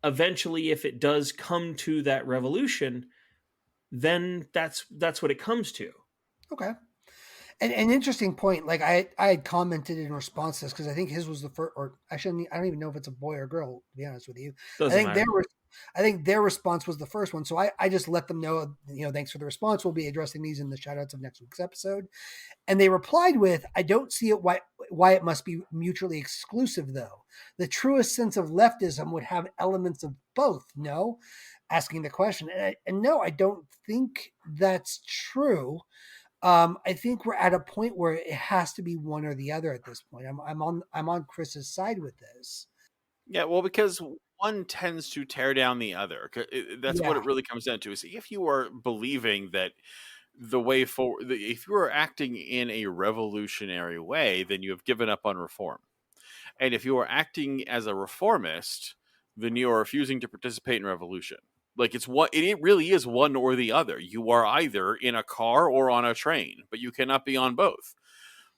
Eventually, if it does come to that revolution, then that's what it comes to. Okay. An interesting point. Like I had commented in response to this because I think his was the first, or I don't even know if it's a boy or girl. To be honest with you, Doesn't matter. I think their response was the first one. So I just let them know, thanks for the response. We'll be addressing these in the shout outs of next week's episode. And they replied with, I don't see it why it must be mutually exclusive though. The truest sense of leftism would have elements of both. No, asking the question. And no, I don't think that's true. I think we're at a point where it has to be one or the other at this point. I'm on Chris's side with this. Yeah, well, because one tends to tear down the other. That's what it really comes down to. Is if you are believing that the way forward, if you are acting in a revolutionary way, then you have given up on reform. And if you are acting as a reformist, then you are refusing to participate in revolution. Like it really is one or the other. You are either in a car or on a train, but you cannot be on both.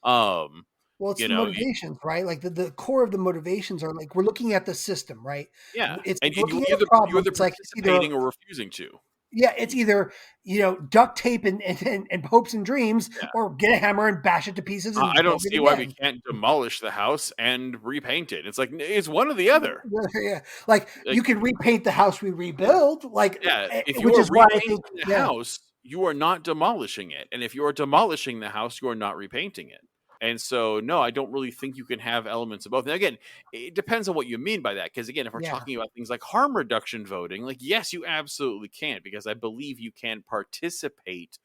Well, it's the motivations, right? Like the core of the motivations are like we're looking at the system, right? Yeah, it's and looking you at the problem. either It's like participating or refusing to. Yeah, it's either duct tape and hopes and dreams, or get a hammer and bash it to pieces. And I don't see why we can't demolish the house and repaint it. It's like it's one or the other. Yeah, like you can repaint the house we rebuild. Like, if you which are is why I repainting think the house, you are not demolishing it, and if you are demolishing the house, you are not repainting it. And so, no, I don't really think you can have elements of both. And again, it depends on what you mean by that. Because again, if we're talking about things like harm reduction voting, like, yes, you absolutely can, because I believe you can participate.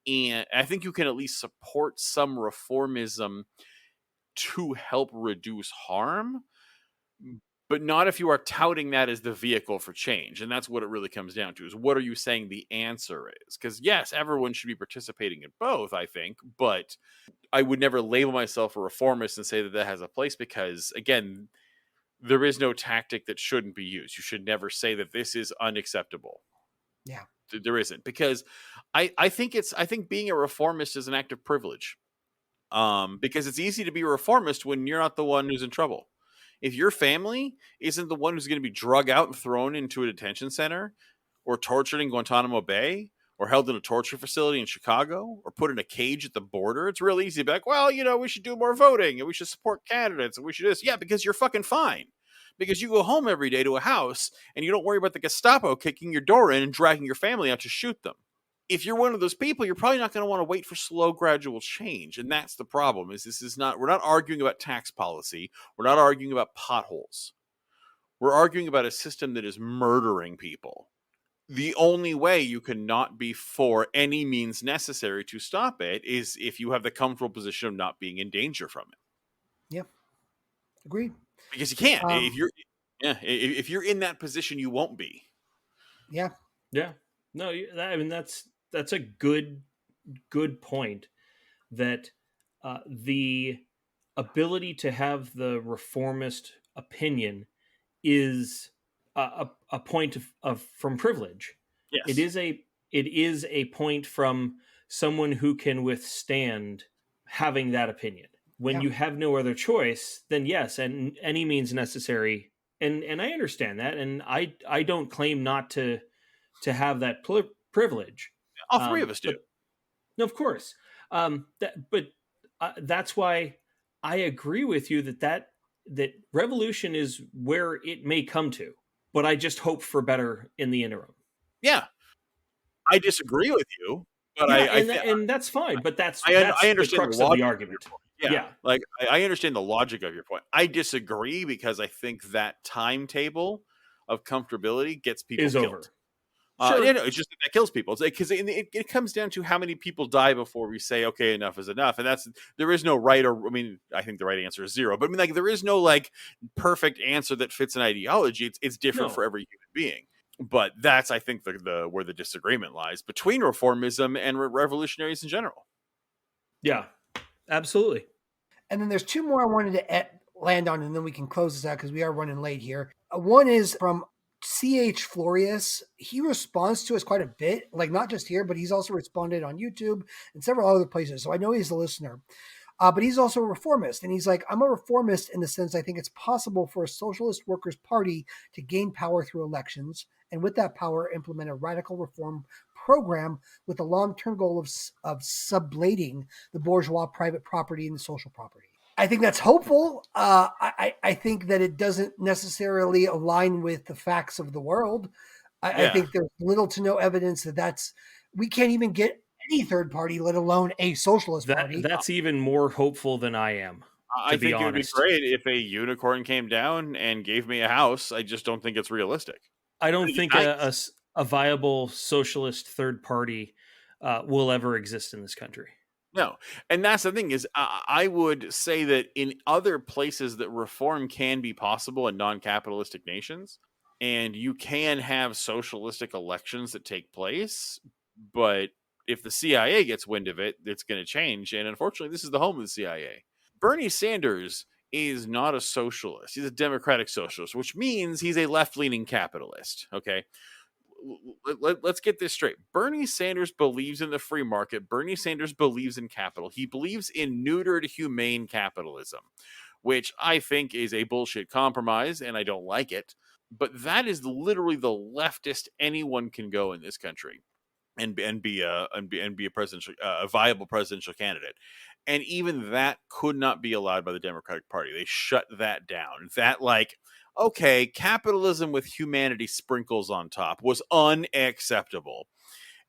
And I think you can at least support some reformism to help reduce harm, but not if you are touting that as the vehicle for change. And that's what it really comes down to, is what are you saying the answer is? Because yes, everyone should be participating in both, I think, but I would never label myself a reformist and say that has a place, because again, there is no tactic that shouldn't be used. You should never say that this is unacceptable. Yeah, there isn't, because I think being a reformist is an act of privilege. Because it's easy to be a reformist when you're not the one who's in trouble. If your family isn't the one who's going to be drug out and thrown into a detention center, or tortured in Guantanamo Bay, or held in a torture facility in Chicago, or put in a cage at the border, it's real easy to be like, well, we should do more voting, and we should support candidates, and we should this. Yeah, because you're fucking fine. Because you go home every day to a house, and you don't worry about the Gestapo kicking your door in and dragging your family out to shoot them. If you're one of those people, you're probably not going to want to wait for slow, gradual change. And that's the problem, is we're not arguing about tax policy. We're not arguing about potholes. We're arguing about a system that is murdering people. The only way you can not be for any means necessary to stop it is if you have the comfortable position of not being in danger from it. Yeah. Agreed. Because you can't. If you're in that position, you won't be. Yeah. Yeah. No, I mean, that's a good point. that the ability to have the reformist opinion is a point of from privilege. It Yes. is a point from someone who can withstand having that opinion. When you have no other choice, then yes, and any means necessary. And I understand that, and I don't claim not to have that privilege. All three of us do. But no, of course. But that's why I agree with you that revolution is where it may come to. But I just hope for better in the interim. Yeah, I disagree with you, but and that's fine. But that's I understand the crux of the argument. Yeah. Like I understand the logic of your point. I disagree because I think that timetable of comfortability gets people is killed. Over. Sure. It's just that kills people. It's because it comes down to how many people die before we say, okay, enough is enough. And there is no right or, I mean, I think the right answer is 0, but I mean, like, there is no like perfect answer that fits an ideology. It's different for every human being. But that's, I think, the where the disagreement lies between reformism and revolutionaries in general. Yeah, absolutely. And then there's 2 more I wanted to land on, and then we can close this out because we are running late here. One is from C.H. Florius. He responds to us quite a bit, like not just here, but he's also responded on YouTube and several other places. So I know he's a listener. But he's also a reformist. And he's like, I'm a reformist in the sense I think it's possible for a socialist workers' party to gain power through elections, and with that power, implement a radical reform program with the long-term goal of sublating the bourgeois private property and the social property. I think that's hopeful. I think that it doesn't necessarily align with the facts of the world. I think there's little to no evidence that we can't even get any third party, let alone a socialist party. That's even more hopeful than I am. I think it would be great if a unicorn came down and gave me a house. I just don't think it's realistic. I don't think a viable socialist third party will ever exist in this country. No. And that's the thing is, I would say that in other places that reform can be possible in non-capitalistic nations, and you can have socialistic elections that take place, but if the CIA gets wind of it, it's going to change. And unfortunately, this is the home of the CIA. Bernie Sanders is not a socialist. He's a democratic socialist, which means he's a left-leaning capitalist. Okay. Let's get this straight. Bernie Sanders believes in the free market. Bernie Sanders believes in capital. He believes in neutered, humane capitalism, which I think is a bullshit compromise, and I don't like it. But that is literally the leftist anyone can go in this country and be a viable presidential candidate. And even that could not be allowed by the Democratic Party. They shut that down. That, like, okay, capitalism with humanity sprinkles on top was unacceptable.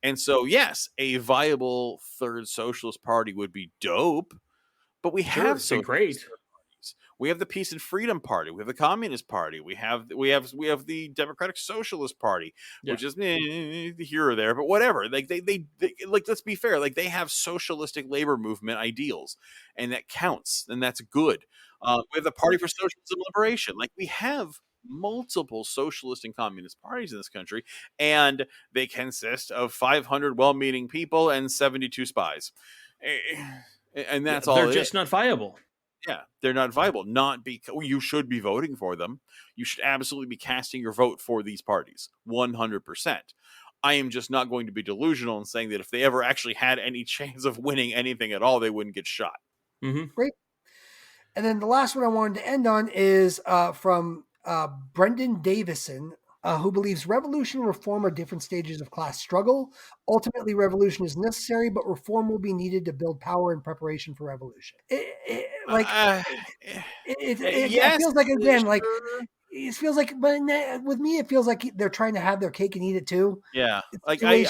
And so, yes, a viable third socialist party would be dope, but we have so great. We have the Peace and Freedom Party. We have the Communist Party. We have the Democratic Socialist Party, which is here or there, but whatever. Like they like, let's be fair. Like, they have socialistic labor movement ideals, and that counts, and that's good. We have the Party for Socialism Liberation. Like, we have multiple socialist and communist parties in this country, and they consist of 500 well-meaning people and 72 spies, and that's all. They're just not viable. Yeah, they're not viable. Not because you should be voting for them. You should absolutely be casting your vote for these parties, 100%. I am just not going to be delusional in saying that if they ever actually had any chance of winning anything at all, they wouldn't get shot. Mm-hmm. Great. And then the last one I wanted to end on is from Brendan Davison, who believes revolution and reform are different stages of class struggle. Ultimately, revolution is necessary, but reform will be needed to build power in preparation for revolution. It feels like, again, like, it feels like, but with me, it feels like they're trying to have their cake and eat it too. Yeah, like I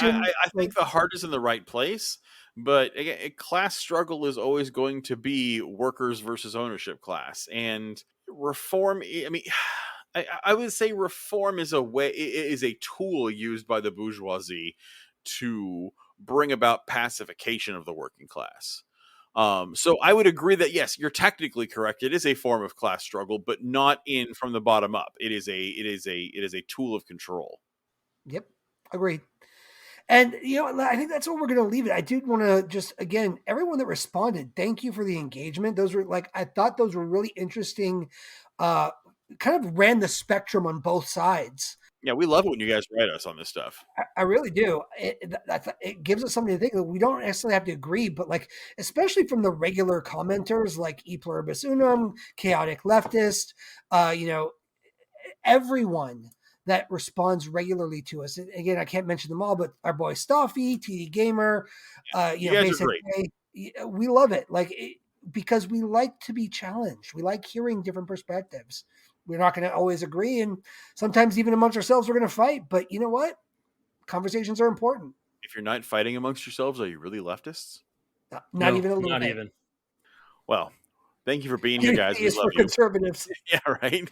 think the heart is in the right place, but again, a class struggle is always going to be workers versus ownership class, and reform. I mean, I would say reform is a tool used by the bourgeoisie to bring about pacification of the working class. So I would agree that, yes, you're technically correct. It is a form of class struggle, but not from the bottom up. It is a tool of control. Yep, agreed. And, I think that's what we're going to leave it. I do want to just, again, everyone that responded, thank you for the engagement. Those were I thought those were really interesting, kind of ran the spectrum on both sides. Yeah, we love it when you guys write us on this stuff. I really do. It gives us something to think. We don't necessarily have to agree, but especially from the regular commenters like E Pluribus Unum, Chaotic Leftist, everyone that responds regularly to us. And again, I can't mention them all, but our boy Stoffy, TD Gamer, you guys are great. We love it. Because we like to be challenged. We like hearing different perspectives. We're not going to always agree. And sometimes even amongst ourselves, we're going to fight. But you know what? Conversations are important. If you're not fighting amongst yourselves, are you really leftists? Not even a little not bit. Even. Well, thank you for being here, guys. We love for you. Conservatives. Yeah, right.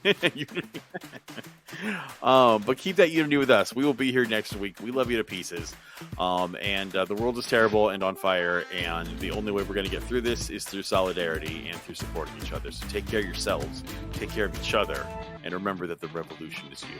But keep that unity with us. We will be here next week. We love you to pieces. And the world is terrible and on fire. And the only way we're going to get through this is through solidarity and through supporting each other. So take care of yourselves, take care of each other, and remember that the revolution is you.